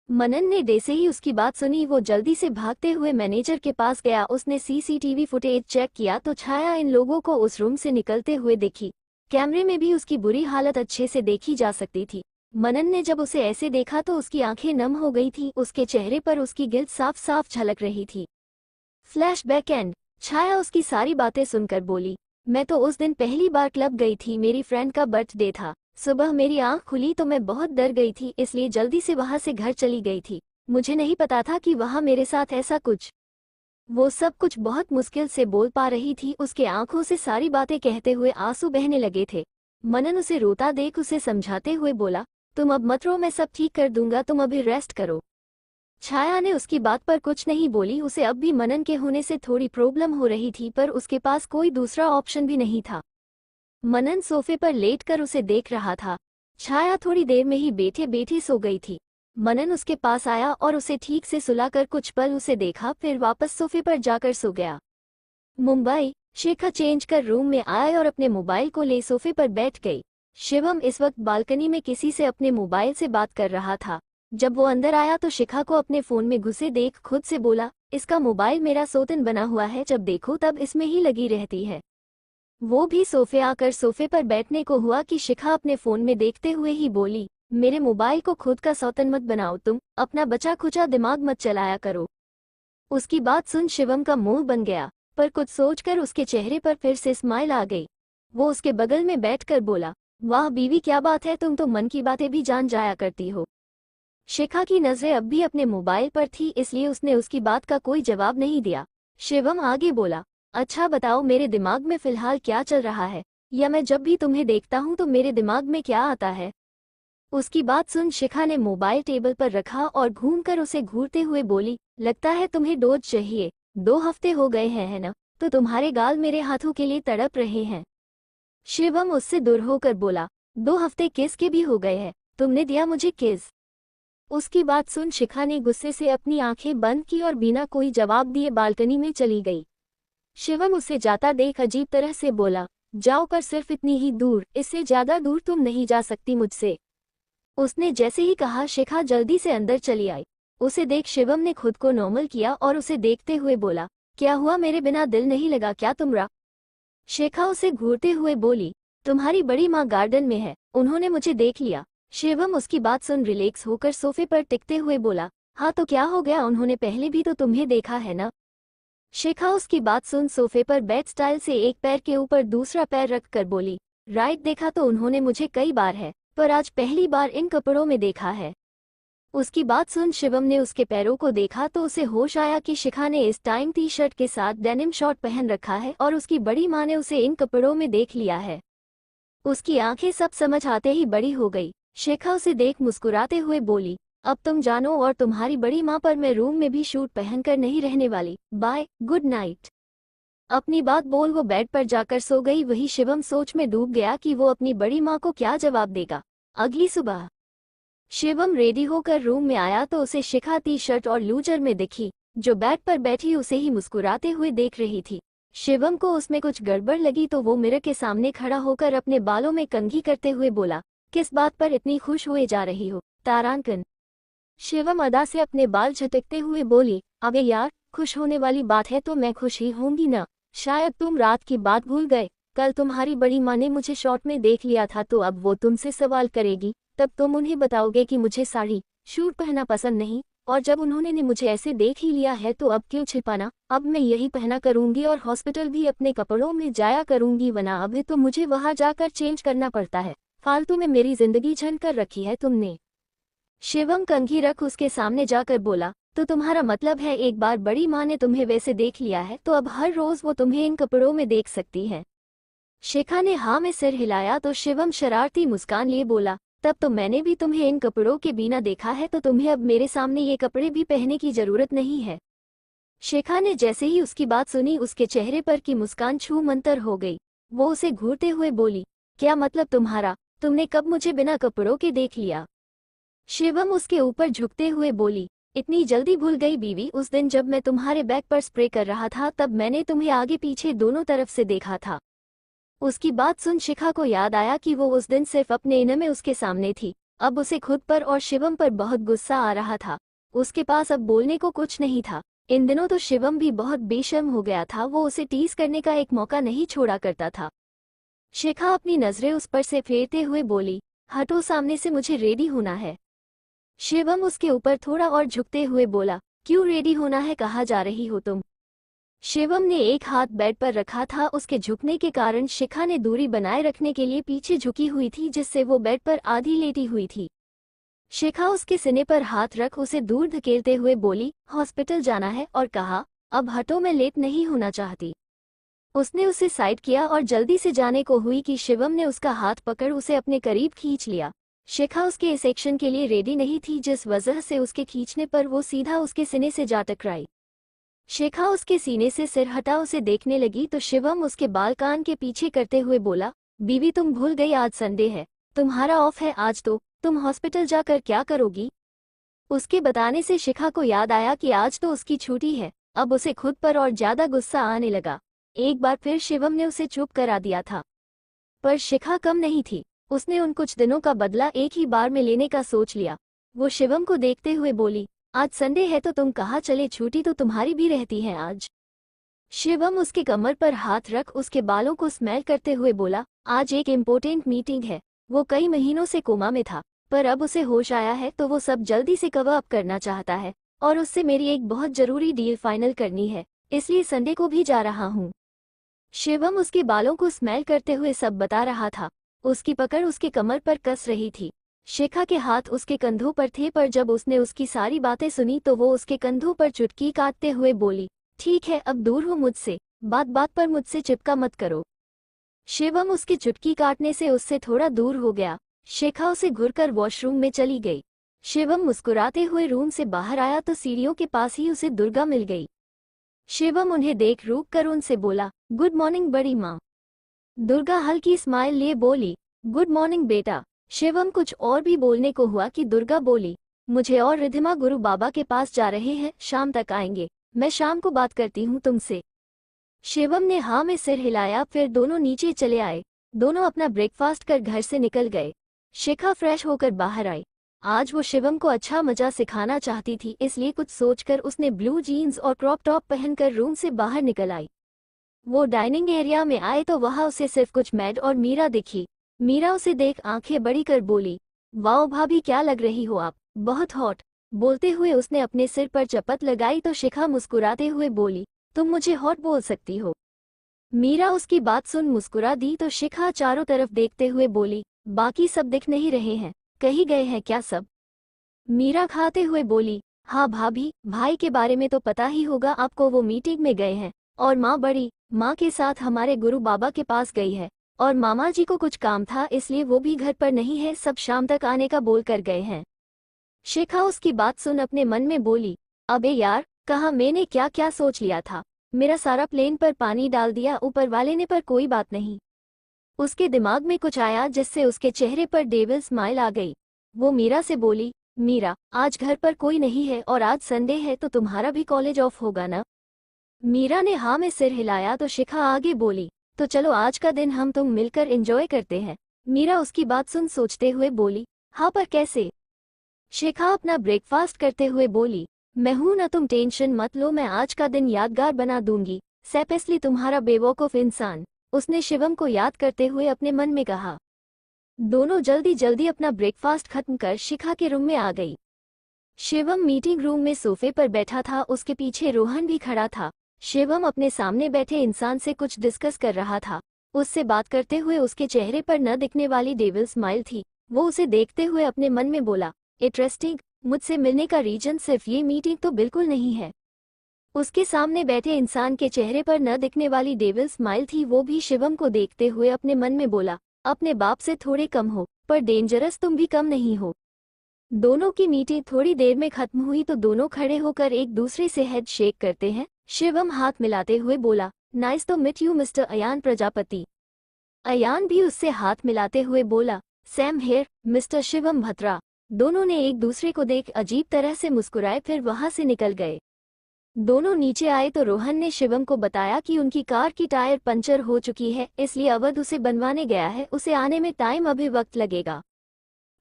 मनन ने जैसे ही उसकी बात सुनी वो जल्दी से भागते हुए मैनेजर के पास गया। उसने सीसीटीवी फुटेज चेक किया तो छाया इन लोगों को उस रूम से निकलते हुए देखी। कैमरे में भी उसकी बुरी हालत अच्छे से देखी जा सकती थी। मनन ने जब उसे ऐसे देखा तो उसकी आंखें नम हो गई थी। उसके चेहरे पर उसकी गिल्ट साफ साफ झलक रही थी। Flashback and. छाया उसकी सारी बातें सुनकर बोली, मैं तो उस दिन पहली बार क्लब गई थी, मेरी फ्रेंड का बर्थडे था। सुबह मेरी आंख खुली तो मैं बहुत डर गई थी, इसलिए जल्दी से वहां से घर चली गई थी। मुझे नहीं पता था कि वहां मेरे साथ ऐसा कुछ। वो सब कुछ बहुत मुश्किल से बोल पा रही थी। उसके आंखों से सारी बातें कहते हुए आंसू बहने लगे थे। मनन उसे रोता देख उसे समझाते हुए बोला, तुम अब मत रो, मैं सब ठीक कर दूंगा, तुम अभी रेस्ट करो। छाया ने उसकी बात पर कुछ नहीं बोली। उसे अब भी मनन के होने से थोड़ी प्रॉब्लम हो रही थी, पर उसके पास कोई दूसरा ऑप्शन भी नहीं था। मनन सोफे पर लेटकर उसे देख रहा था। छाया थोड़ी देर में ही बैठे बैठे सो गई थी। मनन उसके पास आया और उसे ठीक से सुलाकर कुछ पल उसे देखा, फिर वापस सोफे पर जाकर सो गया। मुंबई। शिखा चेंज कर रूम में आए और अपने मोबाइल को ले सोफे पर बैठ गई। शिवम इस वक्त बालकनी में किसी से अपने मोबाइल से बात कर रहा था। जब वो अंदर आया तो शिखा को अपने फोन में घुसे देख खुद से बोला, इसका मोबाइल मेरा सौतन बना हुआ है, जब देखो तब इसमें ही लगी रहती है। वो भी सोफे आकर सोफे पर बैठने को हुआ कि शिखा अपने फोन में देखते हुए ही बोली, मेरे मोबाइल को खुद का सौतन मत बनाओ, तुम अपना बचा खुचा दिमाग मत चलाया करो। उसकी बात सुन शिवम का मुंह बन गया, पर कुछ सोचकर उसके चेहरे पर फिर से स्माइल आ गई। वो उसके बगल में बैठकर बोला, वाह बीवी क्या बात है, तुम तो मन की बातें भी जान जाया करती हो। शिखा की नजरें अब भी अपने मोबाइल पर थी, इसलिए उसने उसकी बात का कोई जवाब नहीं दिया। शिवम आगे बोला, अच्छा बताओ मेरे दिमाग में फिलहाल क्या चल रहा है, या मैं जब भी तुम्हें देखता हूँ तो मेरे दिमाग में क्या आता है? उसकी बात सुन शिखा ने मोबाइल टेबल पर रखा और घूमकर उसे घूरते हुए बोली, लगता है तुम्हें डोज चाहिए। 2 हफ्ते हो गए हैं है ना, तो तुम्हारे गाल मेरे हाथों के लिए तड़प रहे हैं। शिवम उससे दूर होकर बोला, 2 हफ्ते किस के भी हो गए हैं, तुमने दिया मुझे किस? उसकी बात सुन शिखा ने गुस्से से अपनी आंखें बंद की और बिना कोई जवाब दिए बालकनी में चली गई। शिवम उसे जाता देख अजीब तरह से बोला, जाओ पर सिर्फ इतनी ही दूर, इससे ज्यादा दूर तुम नहीं जा सकती मुझसे। उसने जैसे ही कहा शिखा जल्दी से अंदर चली आई। उसे देख शिवम ने खुद को नॉर्मल किया और उसे देखते हुए बोला, क्या हुआ, मेरे बिना दिल नहीं लगा क्या तुम्हारा? शिखा उसे घूरते हुए बोली, तुम्हारी बड़ी माँ गार्डन में है, उन्होंने मुझे देख लिया। शिवम उसकी बात सुन रिलैक्स होकर सोफे पर टिकते हुए बोला, हाँ तो क्या हो गया, उन्होंने पहले भी तो तुम्हें देखा है ना? शिखा उसकी बात सुन सोफे पर बेड स्टाइल से एक पैर के ऊपर दूसरा पैर रखकर बोली, राइट, देखा तो उन्होंने मुझे कई बार है, पर आज पहली बार इन कपड़ों में देखा है। उसकी बात सुन शिवम ने उसके पैरों को देखा तो उसे होश आया कि शिखा ने इस टाइम टी शर्ट के साथ डेनिम शॉर्ट पहन रखा है और उसकी बड़ी माँ ने उसे इन कपड़ों में देख लिया है। उसकी आंखें सब समझ आते ही बड़ी हो गई। शिखा उसे देख मुस्कुराते हुए बोली, अब तुम जानो और तुम्हारी बड़ी माँ, पर मैं रूम में भी शूट पहनकर नहीं रहने वाली, बाय, गुड नाइट। अपनी बात बोल वो बेड पर जाकर सो गई। वही शिवम सोच में डूब गया कि वो अपनी बड़ी माँ को क्या जवाब देगा। अगली सुबह शिवम रेडी होकर रूम में आया तो उसे शिखा टी शर्ट और लूजर में दिखी, जो बेड पर बैठी उसे ही मुस्कुराते हुए देख रही थी। शिवम को उसमें कुछ गड़बड़ लगी तो वो मिरर के सामने खड़ा होकर अपने बालों में कंघी करते हुए बोला, किस बात पर इतनी खुश हुए जा रही हो तारांकन। शिवम अदा से अपने बाल झटकते हुए बोली, अबे यार, खुश होने वाली बात है तो मैं खुश ही होंगी ना। शायद तुम रात की बात भूल गए, कल तुम्हारी बड़ी माँ ने मुझे शॉर्ट में देख लिया था तो अब वो तुमसे सवाल करेगी, तब तुम उन्हें बताओगे कि मुझे साड़ी सूट पहनना पसंद नहीं, और जब उन्होंने ने मुझे ऐसे देख ही लिया है तो अब क्यों छिपाना। अब मैं यही पहना करूंगी और हॉस्पिटल भी अपने कपड़ों में जाया करूंगी, वरना अभी तो मुझे वहां जाकर चेंज करना पड़ता है। फालतू में मेरी जिंदगी झंड कर रखी है तुमने। शिवम कंघी रख उसके सामने जाकर बोला, तो तुम्हारा मतलब है एक बार बड़ी माँ ने तुम्हें वैसे देख लिया है तो अब हर रोज वो तुम्हें इन कपड़ों में देख सकती है। शिखा ने हाँ में सिर हिलाया तो शिवम शरारती मुस्कान लिए बोला, तब तो मैंने भी तुम्हें इन कपड़ों के बिना देखा है तो तुम्हें अब मेरे सामने ये कपड़े भी पहनने की जरूरत नहीं है। शिखा ने जैसे ही उसकी बात सुनी उसके चेहरे पर की मुस्कान छू मंतर हो गई। वो उसे घूरते हुए बोली, क्या मतलब तुम्हारा, तुमने कब मुझे बिना कपड़ों के देख लिया। शिवम उसके ऊपर झुकते हुए बोली, इतनी जल्दी भूल गई बीवी, उस दिन जब मैं तुम्हारे बैग पर स्प्रे कर रहा था तब मैंने तुम्हें आगे पीछे दोनों तरफ से देखा था। उसकी बात सुन शिखा को याद आया कि वो उस दिन सिर्फ अपने इन्हें में उसके सामने थी। अब उसे खुद पर और शिवम पर बहुत गुस्सा आ रहा था। उसके पास अब बोलने को कुछ नहीं था। इन दिनों तो शिवम भी बहुत बेशर्म हो गया था, वो उसे टीज करने का एक मौका नहीं छोड़ा करता था। शिखा अपनी नजरें उस पर से फेरते हुए बोली, हटो सामने से, मुझे रेडी होना है। शिवम उसके ऊपर थोड़ा और झुकते हुए बोला, क्यों रेडी होना है, कहाँ जा रही हो तुम। शिवम ने एक हाथ बेड पर रखा था, उसके झुकने के कारण शिखा ने दूरी बनाए रखने के लिए पीछे झुकी हुई थी जिससे वो बेड पर आधी लेटी हुई थी। शिखा उसके सीने पर हाथ रख उसे दूर धकेलते हुए बोली, हॉस्पिटल जाना है, और कहा, अब हटो, मैं लेट नहीं होना चाहती। उसने उसे साइड किया और जल्दी से जाने को हुई कि शिवम ने उसका हाथ पकड़ उसे अपने करीब खींच लिया। शिखा उसके इस एक्शन के लिए रेडी नहीं थी जिस वजह से उसके खींचने पर वो सीधा उसके सीने से जा टकराई। शिखा उसके सीने से सिर हटा उसे देखने लगी तो शिवम उसके बाल कान के पीछे करते हुए बोला, बीवी तुम भूल गई आज संडे है, तुम्हारा ऑफ है आज, तो तुम हॉस्पिटल जाकर क्या करोगी। उसके बताने से शिखा को याद आया कि आज तो उसकी छुट्टी है। अब उसे खुद पर और ज्यादा गुस्सा आने लगा। एक बार फिर शिवम ने उसे चुप करा दिया था, पर शिखा कम नहीं थी। उसने उन कुछ दिनों का बदला एक ही बार में लेने का सोच लिया। वो शिवम को देखते हुए बोली, आज संडे है तो तुम कहाँ चले, छुट्टी तो तुम्हारी भी रहती है आज। शिवम उसके कमर पर हाथ रख उसके बालों को स्मेल करते हुए बोला, आज एक इम्पोर्टेंट मीटिंग है। वो कई महीनों से कोमा में था, पर अब उसे होश आया है तो वो सब जल्दी से कवर अप करना चाहता है, और उससे मेरी एक बहुत जरूरी डील फाइनल करनी है, इसलिए संडे को भी जा रहा हूँ। शिवम उसके बालों को स्मेल करते हुए सब बता रहा था। उसकी पकड़ उसके कमर पर कस रही थी। शिखा के हाथ उसके कंधों पर थे, पर जब उसने उसकी सारी बातें सुनी तो वो उसके कंधों पर चुटकी काटते हुए बोली, ठीक है, अब दूर हो मुझसे, बात बात पर मुझसे चिपका मत करो। शिवम उसकी चुटकी काटने से उससे थोड़ा दूर हो गया। शिखा उसे घुरकर वॉशरूम में चली गई। शिवम मुस्कुराते हुए रूम से बाहर आया तो सीढ़ियों के पास ही उसे दुर्गा मिल गई। शिवम उन्हें देख रुक कर उनसे बोला, गुड मॉर्निंग बड़ी माँ। दुर्गा हल्की स्माइल लिए बोली, गुड मॉर्निंग बेटा। शिवम कुछ और भी बोलने को हुआ कि दुर्गा बोली, मुझे और रिधिमा गुरु बाबा के पास जा रहे हैं, शाम तक आएंगे, मैं शाम को बात करती हूँ तुमसे। शिवम ने हाँ में सिर हिलाया, फिर दोनों नीचे चले आए। दोनों अपना ब्रेकफास्ट कर घर से निकल गए। शिखा फ्रेश होकर बाहर आई। आज वो शिवम को अच्छा मजा सिखाना चाहती थी, इसलिए कुछ सोचकर उसने ब्लू जीन्स और क्रॉप टॉप पहनकर रूम से बाहर निकल आई। वो डाइनिंग एरिया में आए तो वहां उसे सिर्फ कुछ मैड और मीरा दिखी। मीरा उसे देख आंखें बड़ी कर बोली, वाओ भाभी, क्या लग रही हो आप, बहुत हॉट। बोलते हुए उसने अपने सिर पर चपत लगाई तो शिखा मुस्कुराते हुए बोली, तुम मुझे हॉट बोल सकती हो। मीरा उसकी बात सुन मुस्कुरा दी तो शिखा चारों तरफ देखते हुए बोली, बाकी सब दिख नहीं रहे हैं, कहीं गए हैं क्या सब। मीरा खाते हुए बोली, हाँ भाभी, भाई के बारे में तो पता ही होगा आपको, वो मीटिंग में गए हैं, और माँ बड़ी माँ के साथ हमारे गुरु बाबा के पास गई है, और मामा जी को कुछ काम था इसलिए वो भी घर पर नहीं है, सब शाम तक आने का बोल कर गए हैं। शिखा उसकी बात सुन अपने मन में बोली, अबे यार, कहाँ मैंने क्या क्या सोच लिया था, मेरा सारा प्लेन पर पानी डाल दिया ऊपर वाले ने, पर कोई बात नहीं। उसके दिमाग में कुछ आया जिससे उसके चेहरे पर डेविल स्माइल आ गई। वो मीरा से बोली, मीरा, आज घर पर कोई नहीं है और आज संडे है तो तुम्हारा भी कॉलेज ऑफ होगा ना? मीरा ने हाँ में सिर हिलाया तो शिखा आगे बोली, तो चलो आज का दिन हम तुम मिलकर एंजॉय करते हैं। मीरा उसकी बात सुन सोचते हुए बोली, हाँ पर कैसे? शिखा अपना ब्रेकफास्ट करते हुए बोली, मैं हूं ना, तुम टेंशन मत लो, मैं आज का दिन यादगार बना दूंगी। सेपेस्ली तुम्हारा बेवकूफ इंसान, उसने शिवम को याद करते हुए अपने मन में कहा। दोनों जल्दी जल्दी अपना ब्रेकफास्ट खत्म कर शिखा के रूम में आ गई। शिवम मीटिंग रूम में सोफे पर बैठा था, उसके पीछे रोहन भी खड़ा था। शिवम अपने सामने बैठे इंसान से कुछ डिस्कस कर रहा था। उससे बात करते हुए उसके चेहरे पर न दिखने वाली डेविल स्माइल थी। वो उसे देखते हुए अपने मन में बोला, इंटरेस्टिंग, मुझसे मिलने का रीजन सिर्फ ये मीटिंग तो बिल्कुल नहीं है। उसके सामने बैठे इंसान के चेहरे पर न दिखने वाली डेविल स्माइल थी। वो भी शिवम को देखते हुए अपने मन में बोला, अपने बाप से थोड़े कम हो, पर डेंजरस तुम भी कम नहीं हो। दोनों की मीटिंग थोड़ी देर में खत्म हुई तो दोनों खड़े होकर एक दूसरे से हेड शेक करते हैं। शिवम हाथ मिलाते हुए बोला, nice to meet you mister Ayaan Prajapati. Ayaan भी उससे हाथ मिलाते हुए बोला, same here mister Shivam Bhatra. दोनों ने एक दूसरे को देख अजीब तरह से मुस्कुराए, फिर वहां से निकल गए। दोनों नीचे आए तो रोहन ने शिवम को बताया कि उनकी कार की टायर पंचर हो चुकी है, इसलिए अवध उसे बनवाने गया है, उसे आने में टाइम अभी वक्त लगेगा।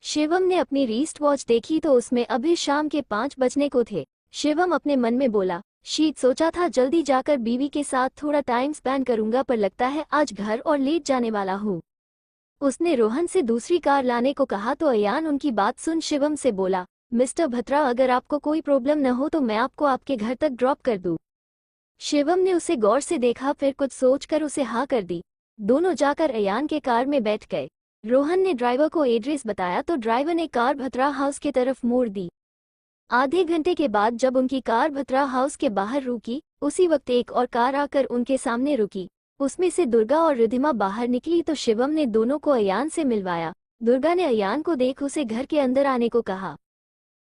शिवम ने अपनी रीस्ट वॉच देखी तो उसमें अभी शाम के 5 बजने को थे। शिवम अपने मन में बोला, शीत सोचा था जल्दी जाकर बीवी के साथ थोड़ा टाइम स्पेंड करूंगा, पर लगता है आज घर और लेट जाने वाला हूँ। उसने रोहन से दूसरी कार लाने को कहा तो अयान उनकी बात सुन शिवम से बोला, मिस्टर भत्रा, अगर आपको कोई प्रॉब्लम न हो तो मैं आपको आपके घर तक ड्रॉप कर दूं। शिवम ने उसे गौर से देखा, फिर कुछ सोचकर उसे हाँ कर दी। दोनों जाकर अयान के कार में बैठ गए। रोहन ने ड्राइवर को एड्रेस बताया तो ड्राइवर ने कार भत्रा हाउस की तरफ मोड़ दी। आधे घंटे के बाद जब उनकी कार भत्रा हाउस के बाहर रुकी, उसी वक्त एक और कार आकर उनके सामने रुकी। उसमें से दुर्गा और रिधिमा बाहर निकली तो शिवम ने दोनों को अयान से मिलवाया। दुर्गा ने अयान को देख उसे घर के अंदर आने को कहा।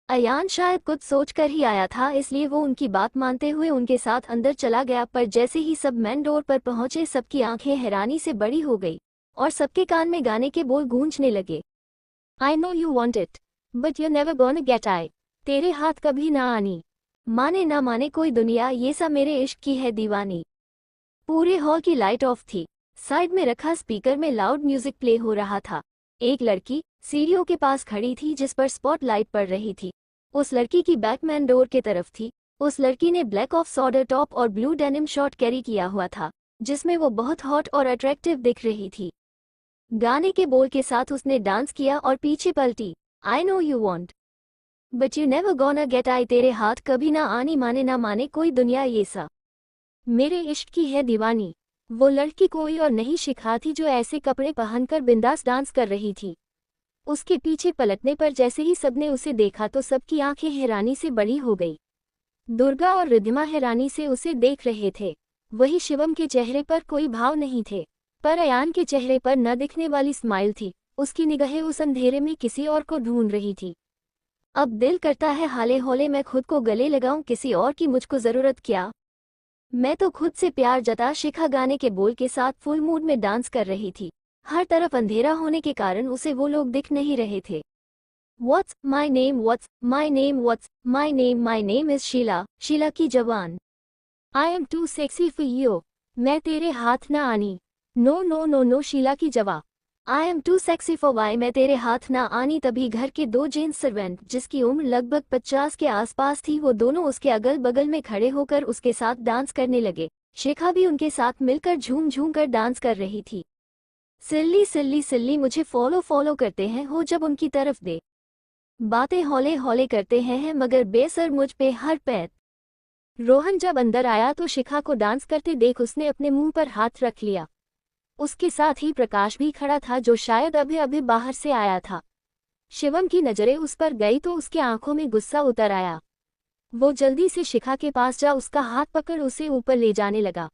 अयान शायद कुछ सोचकर ही आया था, इसलिए वो उनकी बात मानते हुए उनके साथ अंदर चला गया। पर जैसे ही सब मेन डोर पर पहुंचे, सबकी आंखें हैरानी से बड़ी हो गई और सबके कान में गाने के बोल गूंजने लगे। I know you want it but you never gonna get I, तेरे हाथ कभी ना आनी, माने ना माने कोई दुनिया, ये सा मेरे इश्क की है दीवानी। पूरे हॉल की लाइट ऑफ थी। साइड में रखा स्पीकर में लाउड म्यूजिक प्ले हो रहा था। एक लड़की सीढ़ियों के पास खड़ी थी जिस पर स्पॉट लाइट पड़ रही थी। उस लड़की की बैक मैन डोर के तरफ थी। उस लड़की ने ब्लैक ऑफ सॉडर टॉप और ब्लू डेनिम शॉर्ट कैरी किया हुआ था, जिसमें वो बहुत हॉट और अट्रैक्टिव दिख रही थी। गाने के बोल के साथ उसने डांस किया और पीछे पलटी। I know you want but you never gonna get I, तेरे हाथ कभी ना आनी, माने ना माने कोई दुनिया, ये सा मेरे इश्क की है दीवानी। वो लड़की कोई और नहीं शिखा थी जो ऐसे कपड़े पहनकर बिंदास डांस कर रही थी। उसके पीछे पलटने पर जैसे ही सबने उसे देखा तो सबकी आंखें हैरानी से बड़ी हो गई। दुर्गा और रिधिमा हैरानी से उसे देख रहे थे। वही शिवम के चेहरे पर कोई भाव नहीं थे, पर अयान के चेहरे पर न दिखने वाली स्माइल थी। उसकी निगाहें उस अंधेरे में किसी और को ढूंढ रही थी। अब दिल करता है हाले होले मैं खुद को गले लगाऊं, किसी और की मुझको जरूरत क्या, मैं तो खुद से प्यार जता। शिखा गाने के बोल के साथ फुल मूड में डांस कर रही थी। हर तरफ अंधेरा होने के कारण उसे वो लोग दिख नहीं रहे थे। What's my name? What's my name? What's my name? My name is Sheila, Sheela की जवान। I am too sexy for you, मैं तेरे हाथ ना आनी। No no no no Sheila की जवा। I am too sexy for why, मैं तेरे हाथ ना आनी। तभी घर के 2 जेंट्स सर्वेंट जिसकी उम्र लगभग 50 के आसपास थी, वो दोनों उसके अगल बगल में खड़े होकर उसके साथ डांस करने लगे। शिखा भी उनके साथ मिलकर झूम झूम कर डांस कर रही थी। सिल्ली सिल्ली सिल्ली मुझे फॉलो फॉलो करते हैं हो जब उनकी तरफ दे, बातें हौले हौले करते हैं मगर बेसर मुझ पे हर पैर। रोहन जब अंदर आया तो शिखा को डांस करते देख उसने अपने मुंह पर हाथ रख लिया। उसके साथ ही प्रकाश भी खड़ा था जो शायद अभी अभी बाहर से आया था। शिवम की नजरें उस पर गई तो उसके आंखों में गुस्सा उतर आया। वो जल्दी से शिखा के पास जा उसका हाथ पकड़ उसे ऊपर ले जाने लगा।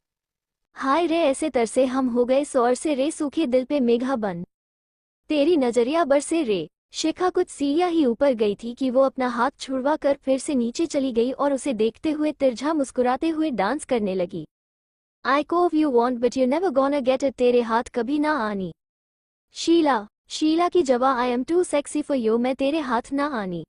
हाय रे, ऐसे तरसे हम हो गए सौर से रे, सूखे दिल पे मेघा बन, तेरी नजरिया बरसे रे। शिखा कुछ सीढ़ियां ही ऊपर गई थी कि वो अपना हाथ छुड़वा कर फिर से नीचे चली गई और उसे देखते हुए तिरछा मुस्कुराते हुए डांस करने लगी। I cove you want but you never gonna get it, तेरे हाथ कभी ना आनी। शीला, शीला की जवाब, I am too sexy for you, मैं तेरे हाथ ना आनी।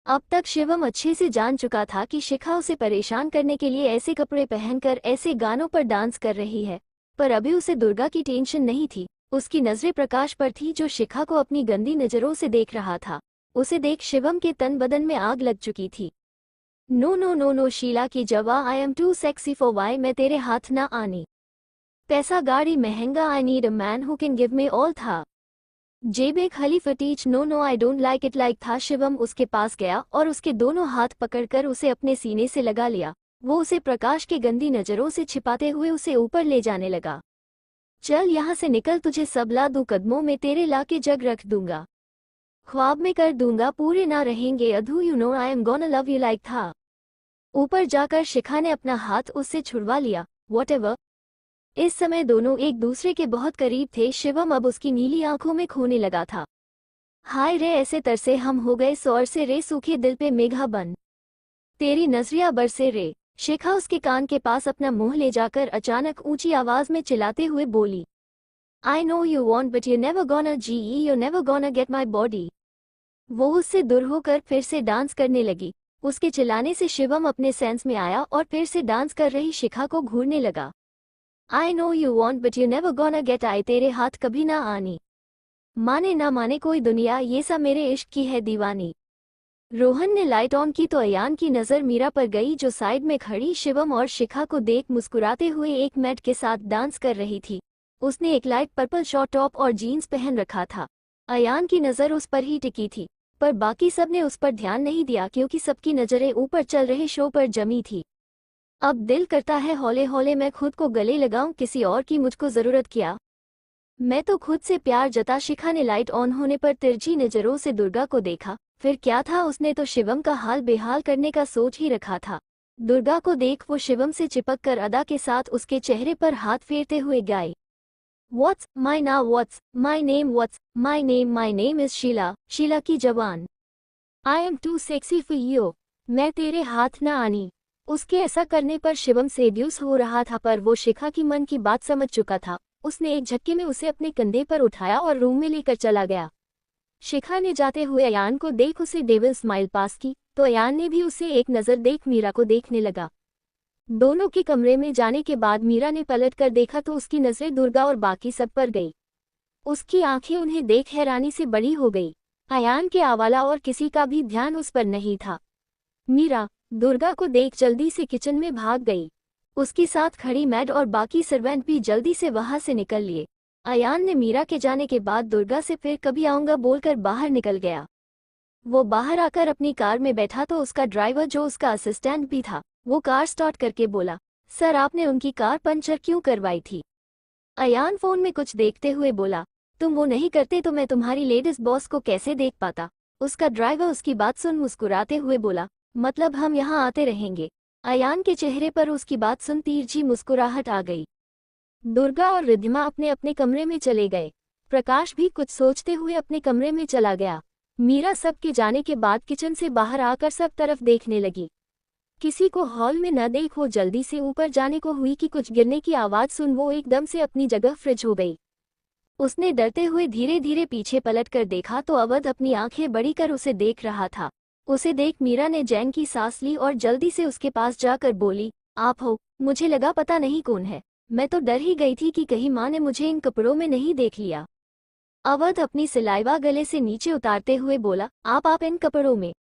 अब तक शिवम अच्छे से जान चुका था कि शिखा उसे परेशान करने के लिए ऐसे कपड़े पहनकर ऐसे गानों पर डांस कर रही है, पर अभी उसे दुर्गा की टेंशन नहीं थी। उसकी नजरें प्रकाश पर थी जो शिखा को अपनी गंदी नजरों से देख रहा था। उसे देख शिवम के तन बदन में आग लग चुकी थी। No no no no, Sheela की जवाब, I am too sexy for why, मैं तेरे हाथ ना आनी। पैसा गाड़ी महंगा, I need a man who can give me all था। जेबे खाली फटीच, no no I don't like it like था। शिवम उसके पास गया और उसके दोनों हाथ पकड़कर उसे अपने सीने से लगा लिया। वो उसे प्रकाश के गंदी नजरों से छिपाते हुए उसे ऊपर ले जाने लगा। चल यहाँ से निकल, तुझे सब ला दूं कदमों में, तेरे ला के जग रख दूंगा, ख्वाब में कर दूंगा पूरे ना रहेंगे अधू, you know I am gonna love you like था। ऊपर जाकर शिखा ने अपना हाथ उससे छुड़वा लिया। व्हाटएवर। इस समय दोनों एक दूसरे के बहुत करीब थे। शिवम अब उसकी नीली आंखों में खोने लगा था। हाय रे, ऐसे तरसे हम हो गए सौर से रे, सूखे दिल पे मेघा बन तेरी नजरिया बरसे रे। शिखा उसके कान के पास अपना मुंह ले जाकर अचानक ऊंची आवाज में चिल्लाते हुए बोली, I know you want but you never gonna जी, you never gonna get my body. वो उससे दूर होकर फिर से डांस करने लगी। उसके चिल्लाने से शिवम अपने सेंस में आया और फिर से डांस कर रही शिखा को घूरने लगा। I know you want but you never gonna get, I तेरे हाथ कभी ना आनी। माने ना माने कोई दुनिया, ये सा मेरे इश्क की है दीवानी। रोहन ने लाइट ऑन की तो अयान की नज़र मीरा पर गई जो साइड में खड़ी शिवम और शिखा को देख मुस्कुराते हुए एक मैट के साथ डांस कर रही थी। उसने एक लाइट पर्पल शॉर्ट टॉप और जीन्स पहन रखा था। अयान की नज़र उस पर ही टिकी थी, पर बाकी सब ने उस पर ध्यान नहीं दिया क्योंकि सबकी नज़रें ऊपर चल रहे शो पर जमी थी। अब दिल करता है हौले हौले मैं खुद को गले लगाऊं, किसी और की मुझको ज़रूरत क्या, मैं तो खुद से प्यार जता। शिखा ने लाइट ऑन होने पर तिरछी नज़रों से दुर्गा को देखा। फिर क्या था, उसने तो शिवम का हाल बेहाल करने का सोच ही रखा था। दुर्गा को देख वो शिवम से चिपक कर अदा के साथ उसके चेहरे पर हाथ फेरते हुए गाए, व्हाट्स माई ना, what's my name, what's my name, my name is Sheela, Sheela की जवान, I am too sexy for you, मैं तेरे हाथ ना आनी। उसके ऐसा करने पर शिवम सेड्यूस हो रहा था, पर वो शिखा की मन की बात समझ चुका था। उसने एक झटके में उसे अपने कंधे पर उठाया और रूम में लेकर चला गया। शिखा ने जाते हुए अयान को देख उसे डेविल स्माइल पास की, तो अयान ने भी उसे एक नज़र देख मीरा को देखने लगा। दोनों के कमरे में जाने के बाद मीरा ने पलट कर देखा तो उसकी नज़रें दुर्गा और बाकी सब पर गई। उसकी आंखें उन्हें देख हैरानी से बड़ी हो गई। अयान के अलावा और किसी का भी ध्यान उस पर नहीं था। मीरा दुर्गा को देख जल्दी से किचन में भाग गई। उसके साथ खड़ी मैड और बाकी सर्वेंट भी जल्दी से वहां से निकल लिए। अयान ने मीरा के जाने के बाद दुर्गा से फिर कभी आऊंगा बोलकर बाहर निकल गया। वो बाहर आकर अपनी कार में बैठा तो उसका ड्राइवर जो उसका असिस्टेंट भी था, वो कार स्टार्ट करके बोला, सर आपने उनकी कार पंचर क्यों करवाई थी? अयान फोन में कुछ देखते हुए बोला, तुम वो नहीं करते तो मैं तुम्हारी लेडीज बॉस को कैसे देख पाता? उसका ड्राइवर उसकी बात सुन मुस्कुराते हुए बोला, मतलब हम यहाँ आते रहेंगे? अयान के चेहरे पर उसकी बात सुन तिरछी मुस्कुराहट आ गई। दुर्गा और रिद्धिमा अपने अपने कमरे में चले गए। प्रकाश भी कुछ सोचते हुए अपने कमरे में चला गया। मीरा सबके जाने के बाद किचन से बाहर आकर सब तरफ देखने लगी। किसी को हॉल में न देख वो जल्दी से ऊपर जाने को हुई कि कुछ गिरने की आवाज़ सुन वो एकदम से अपनी जगह फ्रिज हो गई। उसने डरते हुए धीरे धीरे पीछे पलट कर देखा तो अवध अपनी आंखें बड़ी कर उसे देख रहा था। उसे देख मीरा ने जैन की सांस ली और जल्दी से उसके पास जाकर बोली, आप हो? मुझे लगा पता नहीं कौन है, मैं तो डर ही गई थी कि कहीं माँ ने मुझे इन कपड़ों में नहीं देख लिया। अवध अपनी सिलाइवा गले से नीचे उतारते हुए बोला, आप इन कपड़ों में?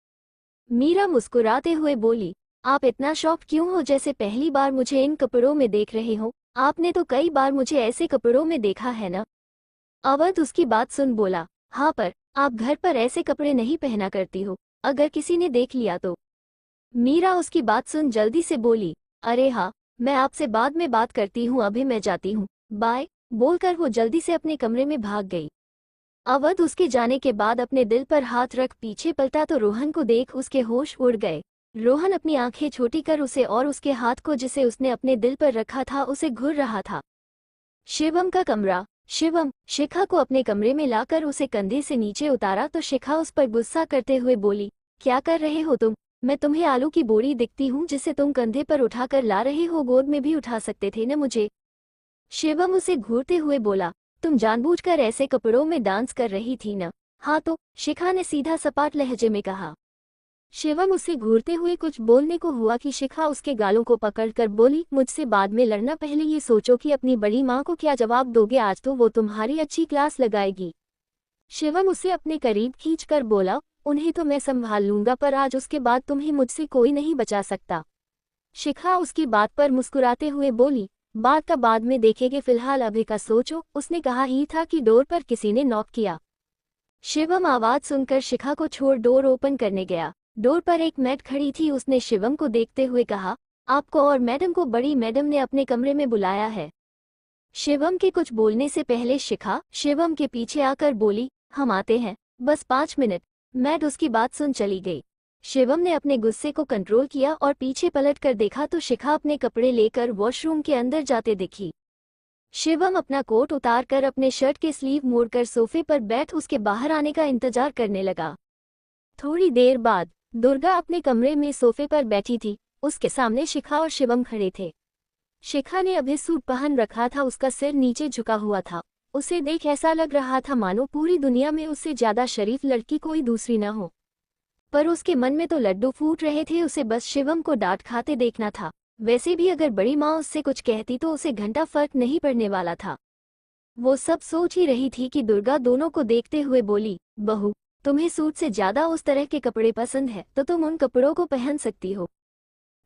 मीरा मुस्कुराते हुए बोली, आप इतना शॉक क्यों हो जैसे पहली बार मुझे इन कपड़ों में देख रहे हो? आपने तो कई बार मुझे ऐसे कपड़ों में देखा है ना? अवध उसकी बात सुन बोला, हाँ पर आप घर पर ऐसे कपड़े नहीं पहना करती हो, अगर किसी ने देख लिया तो? मीरा उसकी बात सुन जल्दी से बोली, अरे हाँ, मैं आपसे बाद में बात करती हूँ, अभी मैं जाती हूँ, बाय। बोलकर वो जल्दी से अपने कमरे में भाग गई। अवध उसके जाने के बाद अपने दिल पर हाथ रख पीछे पलटा तो रोहन को देख उसके होश उड़ गए। रोहन अपनी आंखें छोटी कर उसे और उसके हाथ को जिसे उसने अपने दिल पर रखा था उसे घूर रहा था। शिवम का कमरा। शिवम शिखा को अपने कमरे में लाकर उसे कंधे से नीचे उतारा तो शिखा उस पर गुस्सा करते हुए बोली, क्या कर रहे हो तुम? मैं तुम्हें आलू की बोरी दिखती हूँ जिसे तुम कंधे पर उठाकर ला रहे हो? गोद में भी उठा सकते थे न मुझे। शिवम उसे घूरते हुए बोला, तुम जानबूझकर ऐसे कपड़ों में डांस कर रही थी न? हाँ तो, शिखा ने सीधा सपाट लहजे में कहा। शिवम उसे घूरते हुए कुछ बोलने को हुआ कि शिखा उसके गालों को पकड़कर बोली, मुझसे बाद में लड़ना, पहले ये सोचो कि अपनी बड़ी माँ को क्या जवाब दोगे, आज तो वो तुम्हारी अच्छी क्लास लगाएगी। शिवम उसे अपने करीब खींचकर बोला, उन्हें तो मैं संभाल लूंगा, पर आज उसके बाद तुम्हें मुझसे कोई नहीं बचा सकता। शिखा उसकी बात पर मुस्कुराते हुए बोली, बात का बाद में देखेंगे, फिलहाल अभी का सोचो। उसने कहा ही था कि डोर पर किसी ने नॉक किया। शिवम आवाज सुनकर शिखा को छोड़ डोर ओपन करने गया। डोर पर एक मैड खड़ी थी। उसने शिवम को देखते हुए कहा, आपको और मैडम को बड़ी मैडम ने अपने कमरे में बुलाया है। शिवम के कुछ बोलने से पहले शिखा शिवम के पीछे आकर बोली, हम आते हैं, बस 5 मिनट। मैड उसकी बात सुन चली गई। शिवम ने अपने गुस्से को कंट्रोल किया और पीछे पलट कर देखा तो शिखा अपने कपड़े लेकर वॉशरूम के अंदर जाते दिखी। शिवम अपना कोट उतारकर अपने शर्ट के स्लीव मोड़कर सोफे पर बैठ उसके बाहर आने का इंतजार करने लगा। थोड़ी देर बाद दुर्गा अपने कमरे में सोफे पर बैठी थी। उसके सामने शिखा और शिवम खड़े थे। शिखा ने अभी सूट पहन रखा था, उसका सिर नीचे झुका हुआ था। उसे देख ऐसा लग रहा था मानो पूरी दुनिया में उससे ज्यादा शरीफ लड़की कोई दूसरी न हो। पर उसके मन में तो लड्डू फूट रहे थे। उसे बस शिवम को डांट खाते देखना था। वैसे भी अगर बड़ी माँ उससे कुछ कहती तो उसे घंटा फर्क नहीं पड़ने वाला था। वो सब सोच ही रही थी कि दुर्गा दोनों को देखते हुए बोली, बहू, तुम्हें सूट से ज्यादा उस तरह के कपड़े पसंद है तो तुम उन कपड़ों को पहन सकती हो।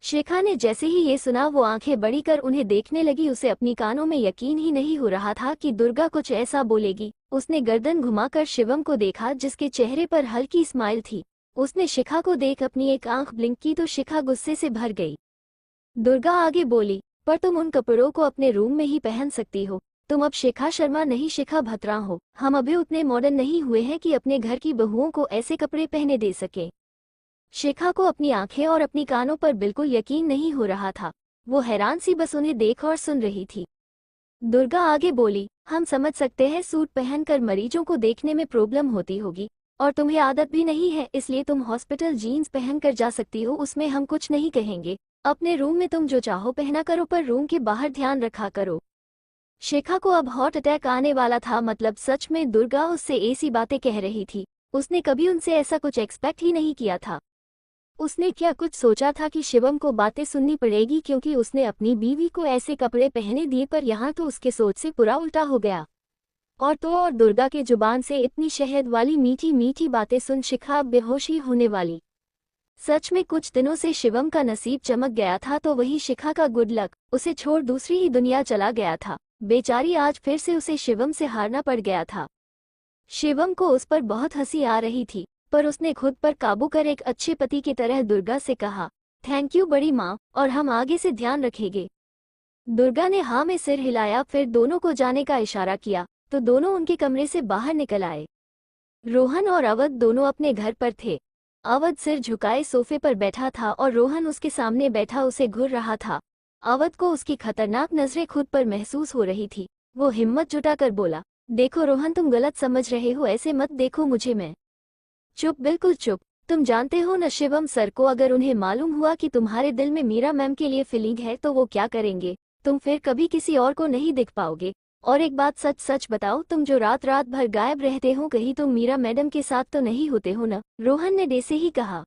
शिखा ने जैसे ही ये सुना वो आंखें बड़ी कर उन्हें देखने लगी। उसे अपनी कानों में यकीन ही नहीं हो रहा था कि दुर्गा कुछ ऐसा बोलेगी। उसने गर्दन घुमाकर शिवम को देखा जिसके चेहरे पर हल्की स्माइल थी। उसने शिखा को देख अपनी एक आंख ब्लिंक की तो शिखा गुस्से से भर गई। दुर्गा आगे बोली, पर तुम उन कपड़ों को अपने रूम में ही पहन सकती हो। तुम अब शिखा शर्मा नहीं, शिखा भत्रा हो। हम अभी उतने मॉडर्न नहीं हुए हैं कि अपने घर की बहुओं को ऐसे कपड़े पहने दे सके। शिखा को अपनी आंखें और अपनी कानों पर बिल्कुल यकीन नहीं हो रहा था। वो हैरान सी बस उन्हें देख और सुन रही थी। दुर्गा आगे बोली, हम समझ सकते हैं सूट पहनकर मरीजों को देखने में प्रॉब्लम होती होगी और तुम्हें आदत भी नहीं है, इसलिए तुम हॉस्पिटल जीन्स पहनकर जा सकती हो, उसमें हम कुछ नहीं कहेंगे। अपने रूम में तुम जो चाहो पहना करो, पर रूम के बाहर ध्यान रखा करो। शिखा को अब हार्ट अटैक आने वाला था। मतलब सच में दुर्गा उससे ऐसी बातें कह रही थी। उसने कभी उनसे ऐसा कुछ एक्सपेक्ट ही नहीं किया था। उसने क्या कुछ सोचा था कि शिवम को बातें सुननी पड़ेगी क्योंकि उसने अपनी बीवी को ऐसे कपड़े पहने दिए, पर यहाँ तो उसके सोच से पूरा उल्टा हो गया। और तो और दुर्गा के जुबान से इतनी शहद वाली मीठी मीठी बातें सुन शिखा अब बेहोश ही होने वाली। सच में कुछ दिनों से शिवम का नसीब चमक गया था तो वही शिखा का गुड लक। उसे छोड़ दूसरी ही दुनिया चला गया था। बेचारी आज फिर से उसे शिवम से हारना पड़ गया था। शिवम को उस पर बहुत हंसी आ रही थी, पर उसने खुद पर काबू कर एक अच्छे पति की तरह दुर्गा से कहा, थैंक यू बड़ी माँ, और हम आगे से ध्यान रखेंगे। दुर्गा ने हाँ में सिर हिलाया, फिर दोनों को जाने का इशारा किया तो दोनों उनके कमरे से बाहर निकल आए। रोहन और अवध दोनों अपने घर पर थे। अवध सिर झुकाए सोफे पर बैठा था और रोहन उसके सामने बैठा उसे घूर रहा था। अवध को उसकी खतरनाक नजरें खुद पर महसूस हो रही थी। वो हिम्मत जुटाकर बोला, देखो रोहन, तुम गलत समझ रहे हो, ऐसे मत देखो मुझे। मैं चुप, बिल्कुल चुप। तुम जानते हो न शिवम सर को अगर उन्हें मालूम हुआ कि तुम्हारे दिल में मीरा मैम के लिए फीलिंग है तो वो क्या करेंगे? तुम फिर कभी किसी और को नहीं दिख पाओगे। और एक बात सच सच बताओ, तुम जो रात रात भर गायब रहते हो, कहीं तुम मीरा मैडम के साथ तो नहीं होते हो न? रोहन ने डे ही कहा।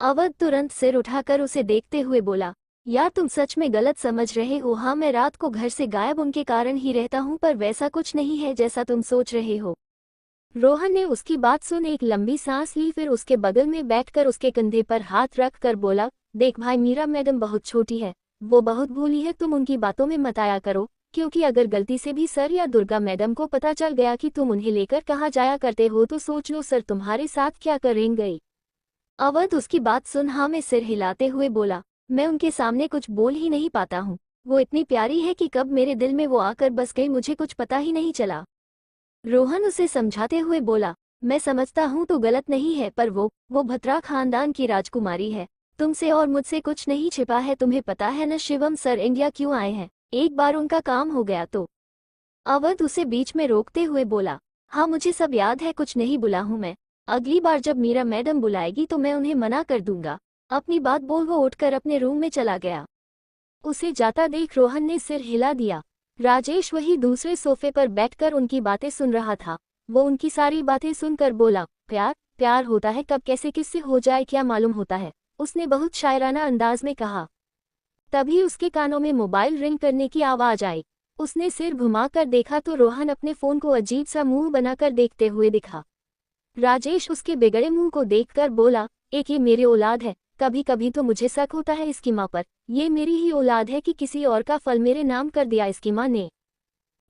अवध तुरंत सिर उठाकर उसे देखते हुए बोला, यार तुम सच में गलत समझ रहे हो। हाँ, मैं रात को घर से गायब उनके कारण ही रहता हूँ, पर वैसा कुछ नहीं है जैसा तुम सोच रहे हो। रोहन ने उसकी बात सुन एक लंबी सांस ली, फिर उसके बगल में बैठकर उसके कंधे पर हाथ रख कर बोला, देख भाई, मीरा मैडम बहुत छोटी है, वो बहुत भोली है, तुम उनकी बातों में मत आया करो, क्योंकि अगर गलती से भी सर या दुर्गा मैडम को पता चल गया कि तुम उन्हें लेकर कहाँ जाया करते हो तो सोच लो सर तुम्हारे साथ क्या करेंगे। अवध उसकी बात सुन हाँ में सिर हिलाते हुए बोला, मैं उनके सामने कुछ बोल ही नहीं पाता हूँ। वो इतनी प्यारी है कि कब मेरे दिल में वो आकर बस गई मुझे कुछ पता ही नहीं चला। रोहन उसे समझाते हुए बोला, मैं समझता हूँ तो गलत नहीं है, पर वो भत्रा खानदान की राजकुमारी है। तुमसे और मुझसे कुछ नहीं छिपा है। तुम्हें पता है न शिवम सर इंडिया क्यों आए हैं? एक बार उनका काम हो गया तो। अवध उसे बीच में रोकते हुए बोला, हाँ मुझे सब याद है, कुछ नहीं बुला हूँ मैं। अगली बार जब मीरा मैडम बुलाएगी तो मैं उन्हें मना कर दूंगा। अपनी बात बोल वो उठकर अपने रूम में चला गया। उसे जाता देख रोहन ने सिर हिला दिया। राजेश वही दूसरे सोफे पर बैठकर उनकी बातें सुन रहा था। वो उनकी सारी बातें सुनकर बोला, प्यार प्यार होता है कब कैसे किससे हो जाए क्या मालूम होता है, उसने बहुत शायराना अंदाज में कहा। तभी उसके कानों में मोबाइल रिंग करने की आवाज आई। उसने सिर घुमाकर देखा तो रोहन अपने फोन को अजीब सा मुंह बनाकर देखते हुए दिखा। राजेश उसके बिगड़े मुंह को देखकर बोला, एक ये मेरी औलाद है, कभी कभी तो मुझे शक होता है इसकी माँ पर, ये मेरी ही औलाद है कि किसी और का फल मेरे नाम कर दिया इसकी माँ ने।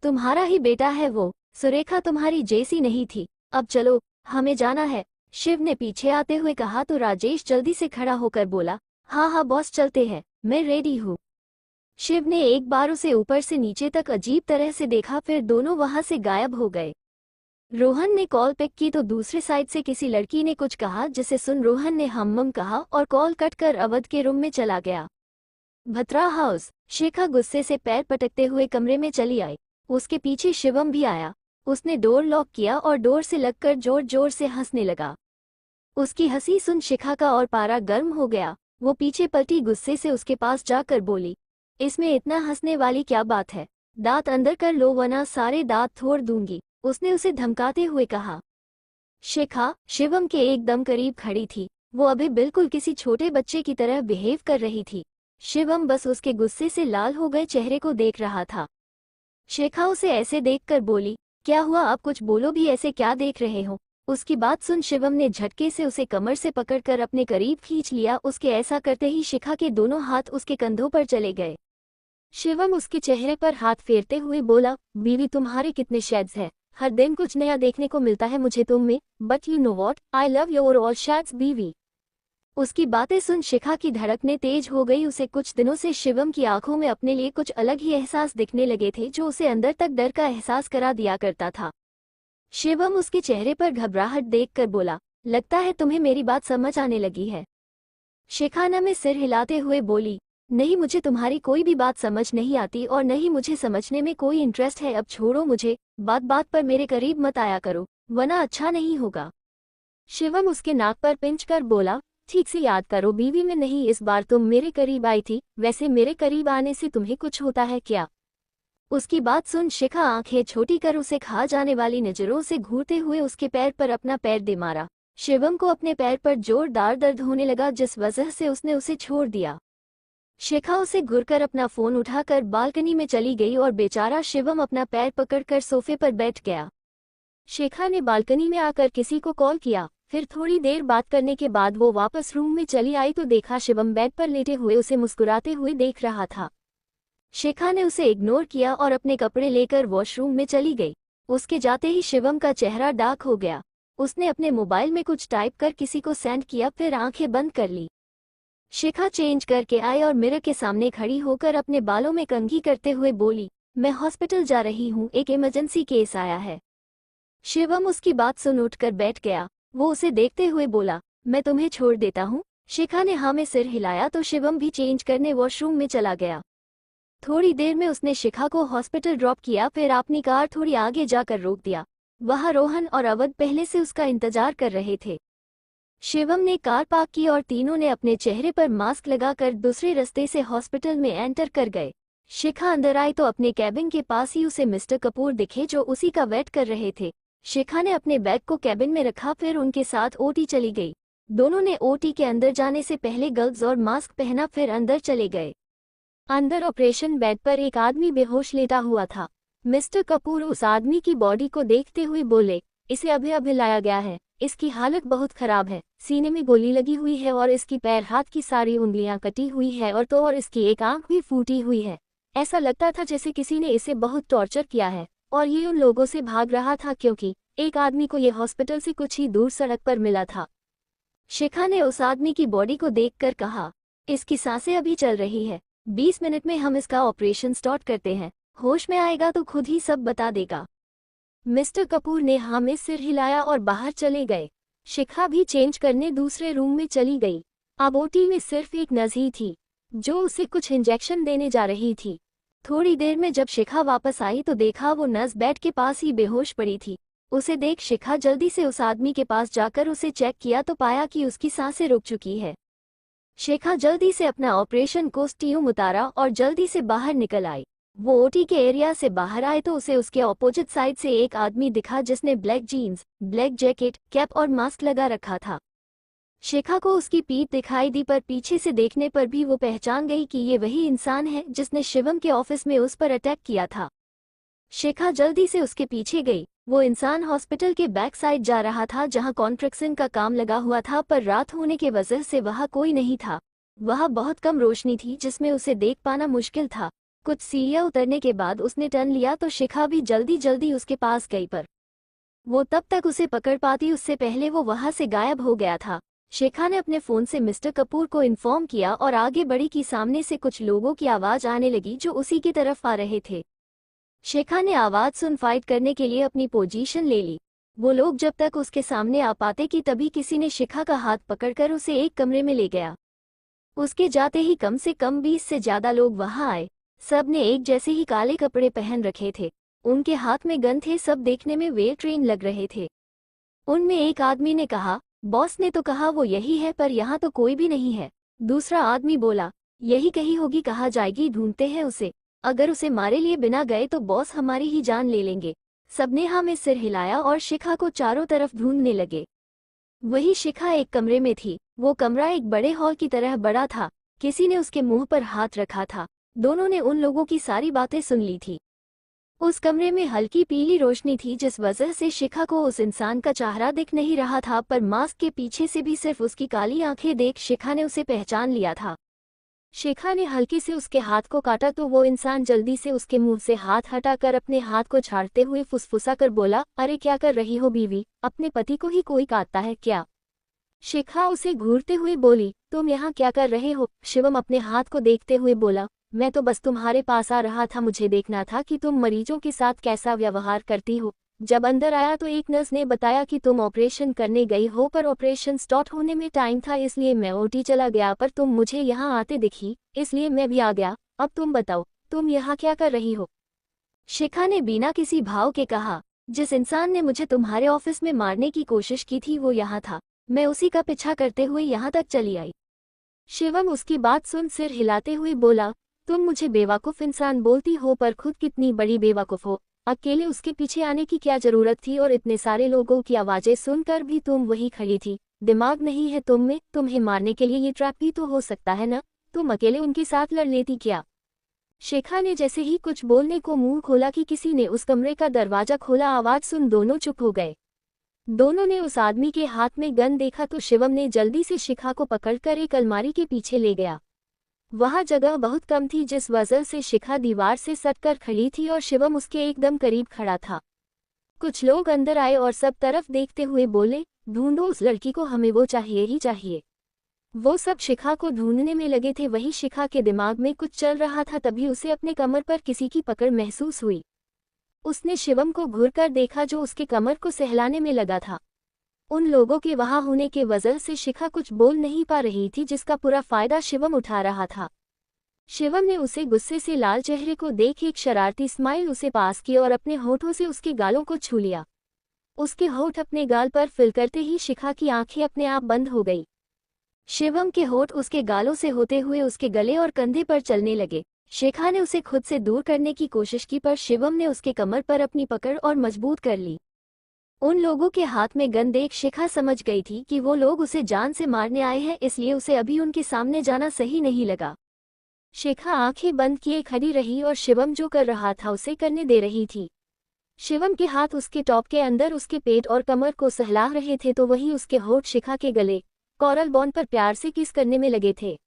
तुम्हारा ही बेटा है वो, सुरेखा तुम्हारी जैसी नहीं थी। अब चलो, हमें जाना है, शिव ने पीछे आते हुए कहा तो राजेश जल्दी से खड़ा होकर बोला, हाँ हाँ बॉस चलते हैं, मैं रेडी हूँ। शिव ने एक बार उसे ऊपर से नीचे तक अजीब तरह से देखा, फिर दोनों वहां से गायब हो गए। रोहन ने कॉल पिक की तो दूसरे साइड से किसी लड़की ने कुछ कहा, जिसे सुन रोहन ने हम्म कहा और कॉल कट कर अवध के रूम में चला गया। भत्रा हाउस। शिखा गुस्से से पैर पटकते हुए कमरे में चली आई। उसके पीछे शिवम भी आया। उसने डोर लॉक किया और डोर से लगकर जोर जोर से हंसने लगा। उसकी हंसी सुन शिखा का और पारा गर्म हो गया। वो पीछे पलटी, गुस्से से उसके पास जाकर बोली, इसमें इतना हंसने वाली क्या बात है, दांत अंदर कर लो वरना सारे दांत तोड़ दूंगी, उसने उसे धमकाते हुए कहा। शिखा शिवम के एकदम करीब खड़ी थी। वो अभी बिल्कुल किसी छोटे बच्चे की तरह बिहेव कर रही थी। शिवम बस उसके गुस्से से लाल हो गए चेहरे को देख रहा था। शिखा उसे ऐसे देखकर बोली, क्या हुआ, आप कुछ बोलो भी, ऐसे क्या देख रहे हो। उसकी बात सुन शिवम ने झटके से उसे कमर से पकड़कर अपने करीब खींच लिया। उसके ऐसा करते ही शिखा के दोनों हाथ उसके कंधों पर चले गए। शिवम उसके चेहरे पर हाथ फेरते हुए बोला, बीवी तुम्हारे कितने शेड्स हैं, हर दिन कुछ नया देखने को मिलता है मुझे तुम में, but you know what, I love your all shades बीवी। उसकी बातें सुन शिखा की धड़कनें तेज हो गई। उसे कुछ दिनों से शिवम की आंखों में अपने लिए कुछ अलग ही एहसास दिखने लगे थे, जो उसे अंदर तक डर का एहसास करा दिया करता था। शिवम उसके चेहरे पर घबराहट देखकर बोला, लगता है तुम्हें मेरी बात समझ आने लगी है। शिखा में सिर हिलाते हुए बोली, नहीं, मुझे तुम्हारी कोई भी बात समझ नहीं आती और नहीं मुझे समझने में कोई इंटरेस्ट है। अब छोड़ो मुझे, बात बात पर मेरे करीब मत आया करो, वरना अच्छा नहीं होगा। शिवम उसके नाक पर पिंच कर बोला, ठीक से याद करो बीवी में नहीं, इस बार तुम मेरे करीब आई थी, वैसे मेरे करीब आने से तुम्हें कुछ होता है क्या। उसकी बात सुन शिखा आंखें छोटी कर उसे खा जाने वाली नजरों से घूरते हुए उसके पैर पर अपना पैर दे मारा। शिवम को अपने पैर पर जोरदार दर्द होने लगा, जिस वजह से उसने उसे छोड़ दिया। शिखा उसे घुरकर अपना फोन उठाकर बालकनी में चली गई और बेचारा शिवम अपना पैर पकड़कर सोफे पर बैठ गया। शिखा ने बालकनी में आकर किसी को कॉल किया। फिर थोड़ी देर बात करने के बाद वो वापस रूम में चली आई तो देखा शिवम बेड पर लेटे हुए उसे मुस्कुराते हुए देख रहा था। शिखा ने उसे इग्नोर किया और अपने कपड़े लेकर वॉशरूम में चली गई। उसके जाते ही शिवम का चेहरा डार्क हो गया। उसने अपने मोबाइल में कुछ टाइप कर किसी को सेंड किया, फिर आंखें बंद कर ली। शिखा चेंज करके आई और मिरर के सामने खड़ी होकर अपने बालों में कंघी करते हुए बोली, मैं हॉस्पिटल जा रही हूँ, एक इमरजेंसी केस आया है। शिवम उसकी बात सुन उठकर बैठ गया। वो उसे देखते हुए बोला, मैं तुम्हें छोड़ देता हूँ। शिखा ने हाँ में सिर हिलाया तो शिवम भी चेंज करने वॉशरूम में चला गया। थोड़ी देर में उसने शिखा को हॉस्पिटल ड्रॉप किया, फिर अपनी कार थोड़ी आगे जाकर रोक दिया। वहाँ रोहन और अवध पहले से उसका इंतजार कर रहे थे। शिवम ने कार पार्क की और तीनों ने अपने चेहरे पर मास्क लगाकर दूसरे रास्ते से हॉस्पिटल में एंटर कर गए। शिखा अंदर आई तो अपने कैबिन के पास ही उसे मिस्टर कपूर दिखे, जो उसी का वेट कर रहे थे। शिखा ने अपने बैग को कैबिन में रखा, फिर उनके साथ ओटी चली गई। दोनों ने ओटी के अंदर जाने से पहले ग्लव्स और मास्क पहना, फिर अंदर चले गए। अंदर ऑपरेशन बेड पर एक आदमी बेहोश लेटा हुआ था। मिस्टर कपूर उस आदमी की बॉडी को देखते हुए बोले, इसे अभी अभी लाया गया है, इसकी हालत बहुत खराब है, सीने में गोली लगी हुई है और इसकी पैर हाथ की सारी उंगलियां कटी हुई है और इसकी एक आंख भी फूटी हुई है। ऐसा लगता था जैसे किसी ने इसे बहुत टॉर्चर किया है और ये उन लोगों से भाग रहा था, क्योंकि एक आदमी को ये हॉस्पिटल से कुछ ही दूर सड़क पर मिला था। शिखा ने उस आदमी की बॉडी को देखकर कहा, इसकी सांसें अभी चल रही है, 20 मिनट में हम इसका ऑपरेशन स्टार्ट करते हैं, होश में आएगा तो खुद ही सब बता देगा। मिस्टर कपूर ने हाँ में सिर हिलाया और बाहर चले गए। शिखा भी चेंज करने दूसरे रूम में चली गई। अब ओटी में सिर्फ एक नर्स ही थी, जो उसे कुछ इंजेक्शन देने जा रही थी। थोड़ी देर में जब शिखा वापस आई तो देखा वो नर्स बेड के पास ही बेहोश पड़ी थी। उसे देख शिखा जल्दी से उस आदमी के पास जाकर उसे चेक किया तो पाया कि उसकी सांसें रुक चुकी है। शिखा जल्दी से अपना ऑपरेशन कॉस्ट्यूम उतारा और जल्दी से बाहर निकल आई। वो ओटी के एरिया से बाहर आए तो उसे उसके ऑपोजिट साइड से एक आदमी दिखा जिसने black jeans, black jacket, cap और मास्क लगा रखा था। शिखा को उसकी पीठ दिखाई दी पर पीछे से देखने पर भी वो पहचान गई कि ये वही इंसान है जिसने शिवम के ऑफिस में उस पर अटैक किया था। शिखा जल्दी से उसके पीछे गई। वो इंसान हॉस्पिटल के बैक साइड जा रहा था जहां कॉन्स्ट्रक्शन का काम लगा हुआ था, पर रात होने के वजह से वहां कोई नहीं था। वहां बहुत कम रोशनी थी जिसमें उसे देख पाना मुश्किल था। कुछ सीढ़ियां उतरने के बाद उसने टर्न लिया तो शिखा भी जल्दी जल्दी उसके पास गई, पर वो तब तक उसे पकड़ पाती उससे पहले वो वहां से गायब हो गया था। शिखा ने अपने फोन से मिस्टर कपूर को इन्फॉर्म किया और आगे बढ़ी कि सामने से कुछ लोगों की आवाज आने लगी जो उसी की तरफ आ रहे थे। शिखा ने आवाज सुन फाइट करने के लिए अपनी पोजीशन ले ली। वो लोग जब तक उसके सामने आ पाते कि तभी किसी ने शिखा का हाथ पकड़कर उसे एक कमरे में ले गया। उसके जाते ही कम से कम 20 से ज्यादा लोग वहां आए। सब ने एक जैसे ही काले कपड़े पहन रखे थे। उनके हाथ में गन थे। सब देखने में वेल ट्रेन लग रहे थे। उनमें एक आदमी ने कहा, बॉस ने तो कहा वो यही है, पर यहाँ तो कोई भी नहीं है। दूसरा आदमी बोला, यही कहीं होगी, कहा जाएगी, ढूंढते हैं उसे। अगर उसे मारे लिए बिना गए तो बॉस हमारी ही जान ले लेंगे। सबने हाँ में सिर हिलाया और शिखा को चारों तरफ ढूंढने लगे। वही शिखा एक कमरे में थी। वो कमरा एक बड़े हॉल की तरह बड़ा था। किसी ने उसके मुंह पर हाथ रखा था। दोनों ने उन लोगों की सारी बातें सुन ली थी। उस कमरे में हल्की पीली रोशनी थी जिस वजह से शिखा को उस इंसान का चेहरा दिख नहीं रहा था, पर मास्क के पीछे से भी सिर्फ उसकी काली आंखें देख शिखा ने उसे पहचान लिया था। शिखा ने हल्की से उसके हाथ को काटा तो वो इंसान जल्दी से उसके मुंह से हाथ हटाकर अपने हाथ को छाड़ते हुए फुसफुसा कर बोला, अरे क्या कर रही हो बीवी, अपने पति को ही कोई काटता है क्या? शिखा उसे घूरते हुए बोली, तुम यहाँ क्या कर रहे हो? शिवम अपने हाथ को देखते हुए बोला, मैं तो बस तुम्हारे पास आ रहा था, मुझे देखना था कि तुम मरीजों के साथ कैसा व्यवहार करती हो। जब अंदर आया तो एक नर्स ने बताया कि तुम ऑपरेशन करने गई हो, पर ऑपरेशन स्टार्ट होने में टाइम था, इसलिए मैं ओटी चला गया, पर तुम मुझे यहाँ आते दिखी, इसलिए मैं भी आ गया। अब तुम बताओ, तुम यहाँ क्या कर रही हो? शिखा ने बिना किसी भाव के कहा, जिस इंसान ने मुझे तुम्हारे ऑफिस में मारने की कोशिश की थी वो यहाँ था। मैं उसी का पीछा करते हुए यहाँ तक चली आई। शिवम उसकी बात सुन सिर हिलाते हुए बोला, तुम मुझे बेवकूफ़ इंसान बोलती हो, पर खुद कितनी बड़ी बेवकूफ़ हो। अकेले उसके पीछे आने की क्या जरूरत थी, और इतने सारे लोगों की आवाज़ें सुनकर भी तुम वही खड़ी थी। दिमाग नहीं है तुम में? तुम्हें मारने के लिए ये ट्रैप भी तो हो सकता है ना? तुम अकेले उनके साथ लड़ लेती क्या? शिखा ने जैसे ही कुछ बोलने को मुंह खोला कि किसी ने उस कमरे का दरवाजा खोला। आवाज़ सुन दोनों चुप हो गए। दोनों ने उस आदमी के हाथ में गन देखा तो शिवम ने जल्दी से शिखा को पकड़कर एक अलमारी के पीछे ले गया। वहां जगह बहुत कम थी जिस वजह से शिखा दीवार से सटकर खड़ी थी और शिवम उसके एकदम करीब खड़ा था। कुछ लोग अंदर आए और सब तरफ देखते हुए बोले, ढूंढो उस लड़की को, हमें वो चाहिए ही चाहिए। वो सब शिखा को ढूंढने में लगे थे। वही शिखा के दिमाग में कुछ चल रहा था, तभी उसे अपने कमर पर किसी की पकड़ महसूस हुई। उसने शिवम को घूरकर देखा जो उसके कमर को सहलाने में लगा था। उन लोगों के वहां होने के वजह से शिखा कुछ बोल नहीं पा रही थी, जिसका पूरा फायदा शिवम उठा रहा था। शिवम ने उसे गुस्से से लाल चेहरे को देख एक शरारती स्माइल उसे पास की और अपने होठों से उसके गालों को छू लिया। उसके होठ अपने गाल पर फिल करते ही शिखा की आंखें अपने आप बंद हो गई। शिवम के होठ उसके गालों से होते हुए उसके गले और कंधे पर चलने लगे। शिखा ने उसे खुद से दूर करने की कोशिश की, पर शिवम ने उसके कमर पर अपनी पकड़ और मजबूत कर ली। उन लोगों के हाथ में गन देख शिखा समझ गई थी कि वो लोग उसे जान से मारने आए हैं, इसलिए उसे अभी उनके सामने जाना सही नहीं लगा। शिखा आंखें बंद किए खड़ी रही और शिवम जो कर रहा था उसे करने दे रही थी। शिवम के हाथ उसके टॉप के अंदर उसके पेट और कमर को सहला रहे थे तो वही उसके होठ शिखा के गले कॉरल बॉन पर प्यार से किस करने में लगे थे।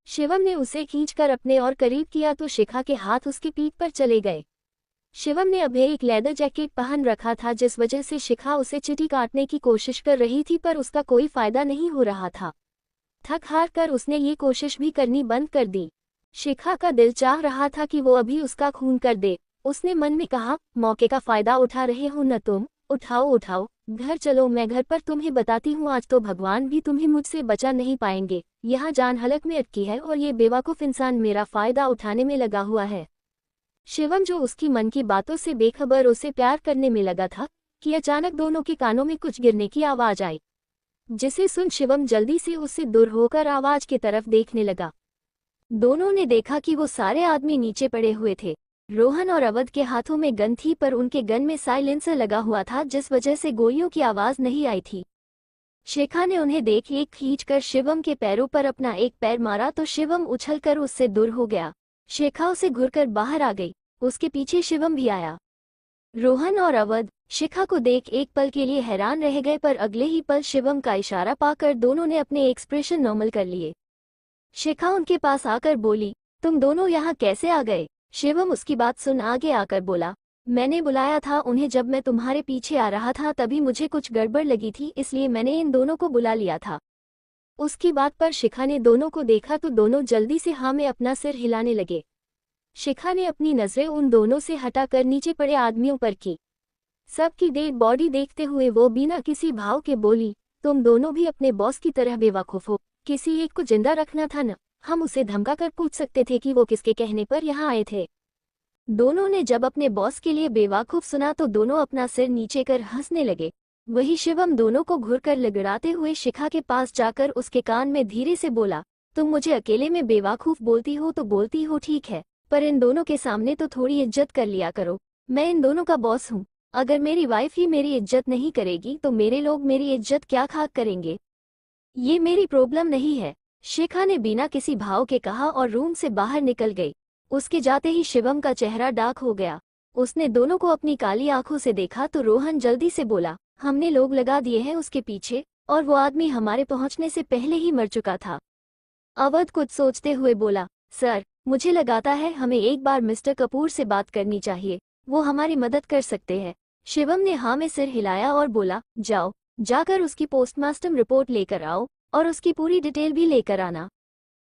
शिवम ने उसे खींचकर अपने और करीब किया तो शिखा के हाथ उसकी पीठ पर चले गए। शिवम ने अभी एक लेदर जैकेट पहन रखा था जिस वजह से शिखा उसे चीटी काटने की कोशिश कर रही थी, पर उसका कोई फायदा नहीं हो रहा था। थक हार कर उसने ये कोशिश भी करनी बंद कर दी। शिखा का दिल चाह रहा था कि वो अभी उसका खून कर दे। उसने मन में कहा, मौके का फायदा उठा रहे हो न तुम? उठाओ उठाओ, घर चलो, मैं घर पर तुम्हें बताती हूँ। आज तो भगवान भी तुम्हें मुझसे बचा नहीं पाएंगे। यहाँ जान हलक में अटकी है और ये बेवकूफ़ इंसान मेरा फायदा उठाने में लगा हुआ है। शिवम जो उसकी मन की बातों से बेखबर उसे प्यार करने में लगा था कि अचानक दोनों के कानों में कुछ गिरने की आवाज आई, जिसे सुन शिवम जल्दी से उससे दूर होकर आवाज की तरफ देखने लगा। दोनों ने देखा कि वो सारे आदमी नीचे पड़े हुए थे। रोहन और अवध के हाथों में गन थी, पर उनके गन में साइलेंसर लगा हुआ था, जिस वजह से गोलियों की आवाज नहीं आई थी। शिखा ने उन्हें देख एक खींचकर शिवम के पैरों पर अपना एक पैर मारा तो शिवम उछलकर उससे दूर हो गया। शिखा उसे घुरकर बाहर आ गई। उसके पीछे शिवम भी आया। रोहन और अवध शिखा को देख एक पल के लिए हैरान रह गए, पर अगले ही पल शिवम का इशारा पाकर दोनों ने अपने एक्सप्रेशन नॉर्मल कर लिए। शिखा उनके पास आकर बोली, तुम दोनों यहाँ कैसे आ गए? शिवम उसकी बात सुन आगे आकर बोला, मैंने बुलाया था उन्हें, जब मैं तुम्हारे पीछे आ रहा था तभी मुझे कुछ गड़बड़ लगी थी, इसलिए मैंने इन दोनों को बुला लिया था। उसकी बात पर शिखा ने दोनों को देखा तो दोनों जल्दी से हाँ में अपना सिर हिलाने लगे। शिखा ने अपनी नजरें उन दोनों से हटाकर नीचे पड़े आदमियों पर की। सबकी डेड बॉडी देखते हुए वो बिना किसी भाव के बोली, तुम दोनों भी अपने बॉस की तरह बेवकूफ हो। किसी एक को जिंदा रखना था न, हम उसे धमका कर पूछ सकते थे कि वो किसके कहने पर यहाँ आए थे। दोनों ने जब अपने बॉस के लिए बेवकूफ सुना तो दोनों अपना सिर नीचे कर हंसने लगे। वही शिवम दोनों को घूरकर लगड़ाते हुए शिखा के पास जाकर उसके कान में धीरे से बोला, तुम मुझे अकेले में बेवकूफ बोलती हो तो बोलती हो, ठीक है, पर इन दोनों के सामने तो थोड़ी इज्जत कर लिया करो। मैं इन दोनों का बॉस हूँ। अगर मेरी वाइफ ही मेरी इज्जत नहीं करेगी तो मेरे लोग मेरी इज्जत क्या खाक करेंगे? ये मेरी प्रॉब्लम नहीं है, शिखा ने बिना किसी भाव के कहा और रूम से बाहर निकल गई। उसके जाते ही शिवम का चेहरा डार्क हो गया। उसने दोनों को अपनी काली आंखों से देखा तो रोहन जल्दी से बोला, हमने लोग लगा दिए हैं उसके पीछे, और वो आदमी हमारे पहुंचने से पहले ही मर चुका था। अवध कुछ सोचते हुए बोला, सर, मुझे लगाता है हमें एक बार मिस्टर कपूर से बात करनी चाहिए, वो हमारी मदद कर सकते हैं। शिवम ने हाँ में सिर हिलाया और बोला, जाओ, जाकर उसकी पोस्टमार्टम रिपोर्ट लेकर आओ और उसकी पूरी डिटेल भी लेकर आना।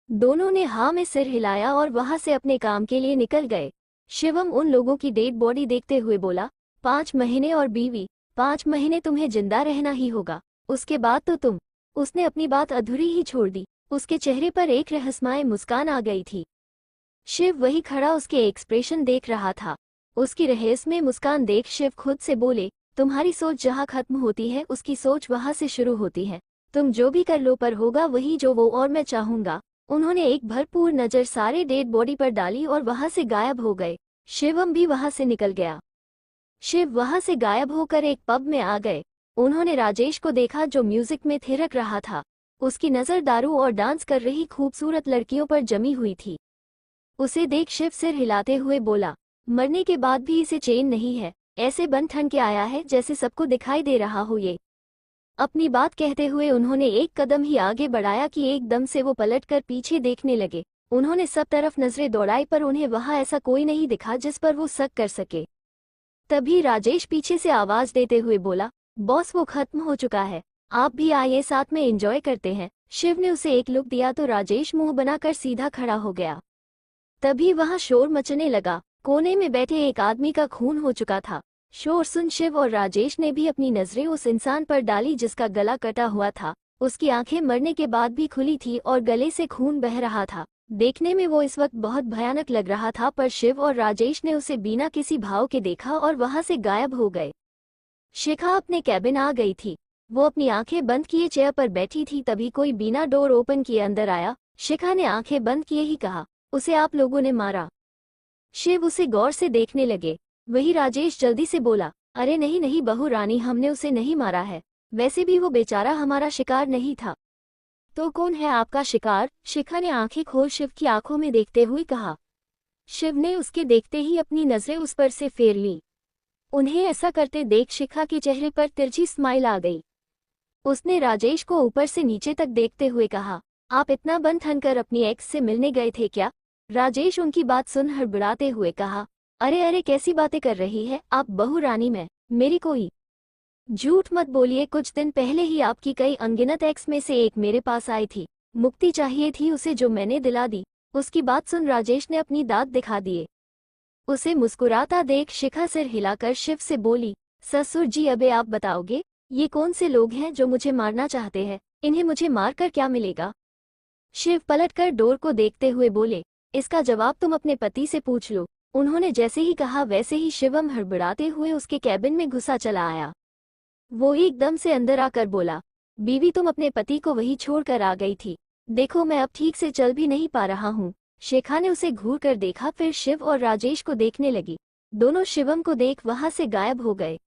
दोनों ने हाँ में सिर हिलाया और वहां से अपने काम के लिए निकल गए। शिवम उन लोगों की डेड बॉडी देखते हुए बोला, 5 महीने और बीवी, 5 महीने तुम्हें जिंदा रहना ही होगा, उसके बाद तो तुम। उसने अपनी बात अधूरी ही छोड़ दी। उसके चेहरे पर एक रहस्यमय मुस्कान आ गई थी। शिव वही खड़ा उसके एक्सप्रेशन देख रहा था। उसकी रहस्यमय मुस्कान देख शिव खुद से बोले, तुम्हारी सोच जहाँ खत्म होती है उसकी सोच वहां से शुरू होती है। तुम जो भी कर लो पर होगा वही जो वो और मैं चाहूंगा। उन्होंने एक भरपूर नजर सारे डेड बॉडी पर डाली और वहां से गायब हो गए। शिवम भी वहां से निकल गया। शिव वहां से गायब होकर एक पब में आ गए। उन्होंने राजेश को देखा जो म्यूजिक में थिरक रहा था। उसकी नजर दारू और डांस कर रही खूबसूरत लड़कियों पर जमी हुई थी। उसे देख शिव सिर हिलाते हुए बोला, मरने के बाद भी इसे चैन नहीं है, ऐसे बन ठन के आया है जैसे सबको दिखाई दे रहा हो ये। अपनी बात कहते हुए उन्होंने एक कदम ही आगे बढ़ाया कि एकदम से वो पलटकर पीछे देखने लगे। उन्होंने सब तरफ नजरें दौड़ाई पर उन्हें वहां ऐसा कोई नहीं दिखा जिस पर वो शक कर सके। तभी राजेश पीछे से आवाज देते हुए बोला, बॉस वो खत्म हो चुका है, आप भी आइए साथ में एंजॉय करते हैं। शिव ने उसे एक लुक दिया तो राजेश मुंह बनाकर सीधा खड़ा हो गया। तभी वहां शोर मचने लगा। कोने में बैठे एक आदमी का खून हो चुका था। शोर सुन शिव और राजेश ने भी अपनी नजरें उस इंसान पर डाली जिसका गला कटा हुआ था। उसकी आंखें मरने के बाद भी खुली थी और गले से खून बह रहा था। देखने में वो इस वक्त बहुत भयानक लग रहा था, पर शिव और राजेश ने उसे बिना किसी भाव के देखा और वहां से गायब हो गए। शिखा अपने कैबिन आ गई थी। वो अपनी आंखें बंद किए चेयर पर बैठी थी, तभी कोई बिना डोर ओपन किए अंदर आया। शिखा ने आंखें बंद किए ही कहा, उसे आप लोगों ने मारा? शिव उसे गौर से देखने लगे। वही राजेश जल्दी से बोला, अरे नहीं नहीं बहू रानी, हमने उसे नहीं मारा है, वैसे भी वो बेचारा हमारा शिकार नहीं था। तो कौन है आपका शिकार? शिखा ने आंखें खोल शिव की आंखों में देखते हुए कहा। शिव ने उसके देखते ही अपनी नजरें उस पर से फेर ली। उन्हें ऐसा करते देख शिखा के चेहरे पर तिरछी स्माइल आ गई। उसने राजेश को ऊपर से नीचे तक देखते हुए कहा, आप इतना बन ठन कर अपनी एक्स से मिलने गए थे क्या? राजेश उनकी बात सुन हड़बड़ाते हुए कहा, अरे अरे कैसी बातें कर रही है आप बहू रानी? मैं मेरी कोई झूठ मत बोलिए, कुछ दिन पहले ही आपकी कई अनगिनत एक्स में से एक मेरे पास आई थी। मुक्ति चाहिए थी उसे जो मैंने दिला दी। उसकी बात सुन राजेश ने अपनी दांत दिखा दिए। उसे मुस्कुराता देख शिखा सिर हिलाकर शिव से बोली, ससुर जी अबे आप बताओगे ये कौन से लोग हैं जो मुझे मारना चाहते हैं? इन्हें मुझे मारकर क्या मिलेगा? शिव पलटकर डोर को देखते हुए बोले, इसका जवाब तुम अपने पति से पूछ लो। उन्होंने जैसे ही कहा वैसे ही शिवम हड़बड़ाते हुए उसके कैबिन में घुसा चला आया। वो एकदम से अंदर आकर बोला, बीवी तुम अपने पति को वहीं छोड़कर आ गई थी। देखो मैं अब ठीक से चल भी नहीं पा रहा हूँ। शिखा ने उसे घूर कर देखा, फिर शिव और राजेश को देखने लगी। दोनों शिवम को देख वहां से गायब हो गए।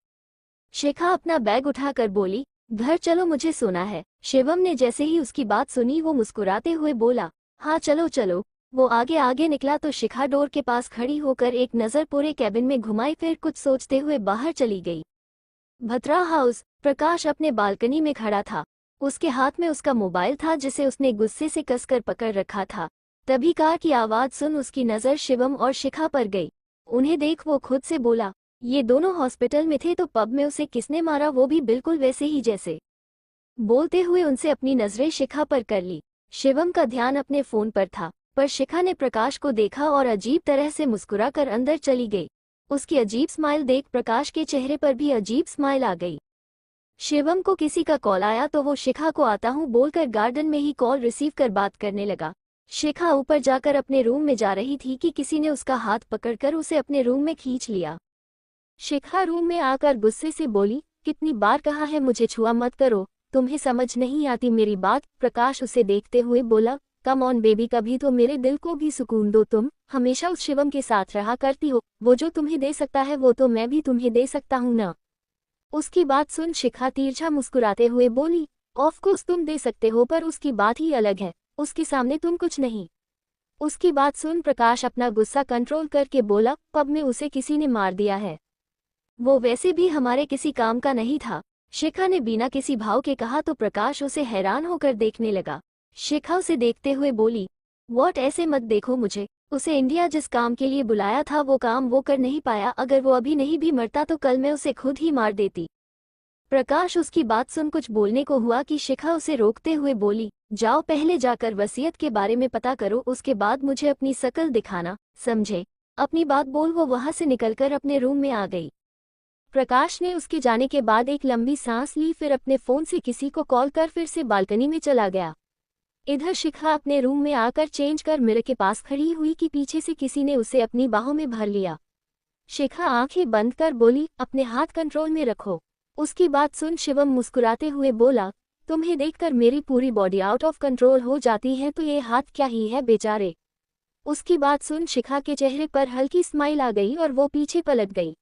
शिखा अपना बैग उठाकर बोली, घर चलो, मुझे सोना है। शिवम ने जैसे ही उसकी बात सुनी वो मुस्कुराते हुए बोला, हाँ चलो चलो। वो आगे आगे निकला तो शिखा डोर के पास खड़ी होकर एक नज़र पूरे कैबिन में घुमाई, फिर कुछ सोचते हुए बाहर चली गई। भद्रा हाउस। प्रकाश अपने बालकनी में खड़ा था। उसके हाथ में उसका मोबाइल था जिसे उसने गुस्से से कसकर पकड़ रखा था। तभी कार की आवाज सुन उसकी नज़र शिवम और शिखा पर गई। उन्हें देख वो खुद से बोला, ये दोनों हॉस्पिटल में थे तो पब में उसे किसने मारा, वो भी बिल्कुल वैसे ही जैसे। बोलते हुए उनसे अपनी नजरें शिखा पर कर ली। शिवम का ध्यान अपने फोन पर था, पर शिखा ने प्रकाश को देखा और अजीब तरह से मुस्कुराकर अंदर चली गई। उसकी अजीब स्माइल देख प्रकाश के चेहरे पर भी अजीब स्माइल आ गई। शिवम को किसी का कॉल आया तो वो शिखा को आता हूँ बोलकर गार्डन में ही कॉल रिसीव कर बात करने लगा। शिखा ऊपर जाकर अपने रूम में जा रही थी कि किसी ने उसका हाथ पकड़कर उसे अपने रूम में खींच लिया। शिखा रूम में आकर गुस्से से बोली, कितनी बार कहा है मुझे छुआ मत करो, तुम्हें समझ नहीं आती मेरी बात। प्रकाश उसे देखते हुए बोला, कम ऑन बेबी, कभी तो मेरे दिल को भी सुकून दो। तुम हमेशा उस शिवम के साथ रहा करती हो, वो जो तुम्हें दे सकता है वो तो मैं भी तुम्हें दे सकता हूँ ना। उसकी बात सुन शिखा तिरछा मुस्कुराते हुए बोली, ऑफ कोर्स तुम दे सकते हो, पर उसकी बात ही अलग है, उसके सामने तुम कुछ नहीं। उसकी बात सुन प्रकाश अपना गुस्सा कंट्रोल करके बोला, पब में उसे किसी ने मार दिया है, वो वैसे भी हमारे किसी काम का नहीं था। शिखा ने बिना किसी भाव के कहा तो प्रकाश उसे हैरान होकर देखने लगा। शिखा उसे देखते हुए बोली, व्हाट, ऐसे मत देखो मुझे। उसे इंडिया जिस काम के लिए बुलाया था वो काम वो कर नहीं पाया, अगर वो अभी नहीं भी मरता तो कल मैं उसे खुद ही मार देती। प्रकाश उसकी बात सुन कुछ बोलने को हुआ कि शिखा उसे रोकते हुए बोली, जाओ पहले जाकर वसीयत के बारे में पता करो, उसके बाद मुझे अपनी शकल दिखाना, समझे। अपनी बात बोल वो वहां से निकलकर अपने रूम में आ गई। प्रकाश ने उसके जाने के बाद एक लंबी सांस ली, फिर अपने फोन से किसी को कॉल कर फिर से बालकनी में चला गया। इधर शिखा अपने रूम में आकर चेंज कर मिरर के पास खड़ी हुई कि पीछे से किसी ने उसे अपनी बाहों में भर लिया। शिखा आंखें बंद कर बोली, अपने हाथ कंट्रोल में रखो। उसकी बात सुन शिवम मुस्कुराते हुए बोला, तुम्हें देखकर मेरी पूरी बॉडी आउट ऑफ कंट्रोल हो जाती है तो ये हाथ क्या ही है बेचारे। उसकी बात सुन शिखा के चेहरे पर हल्की स्माइल आ गई और वो पीछे पलट गई।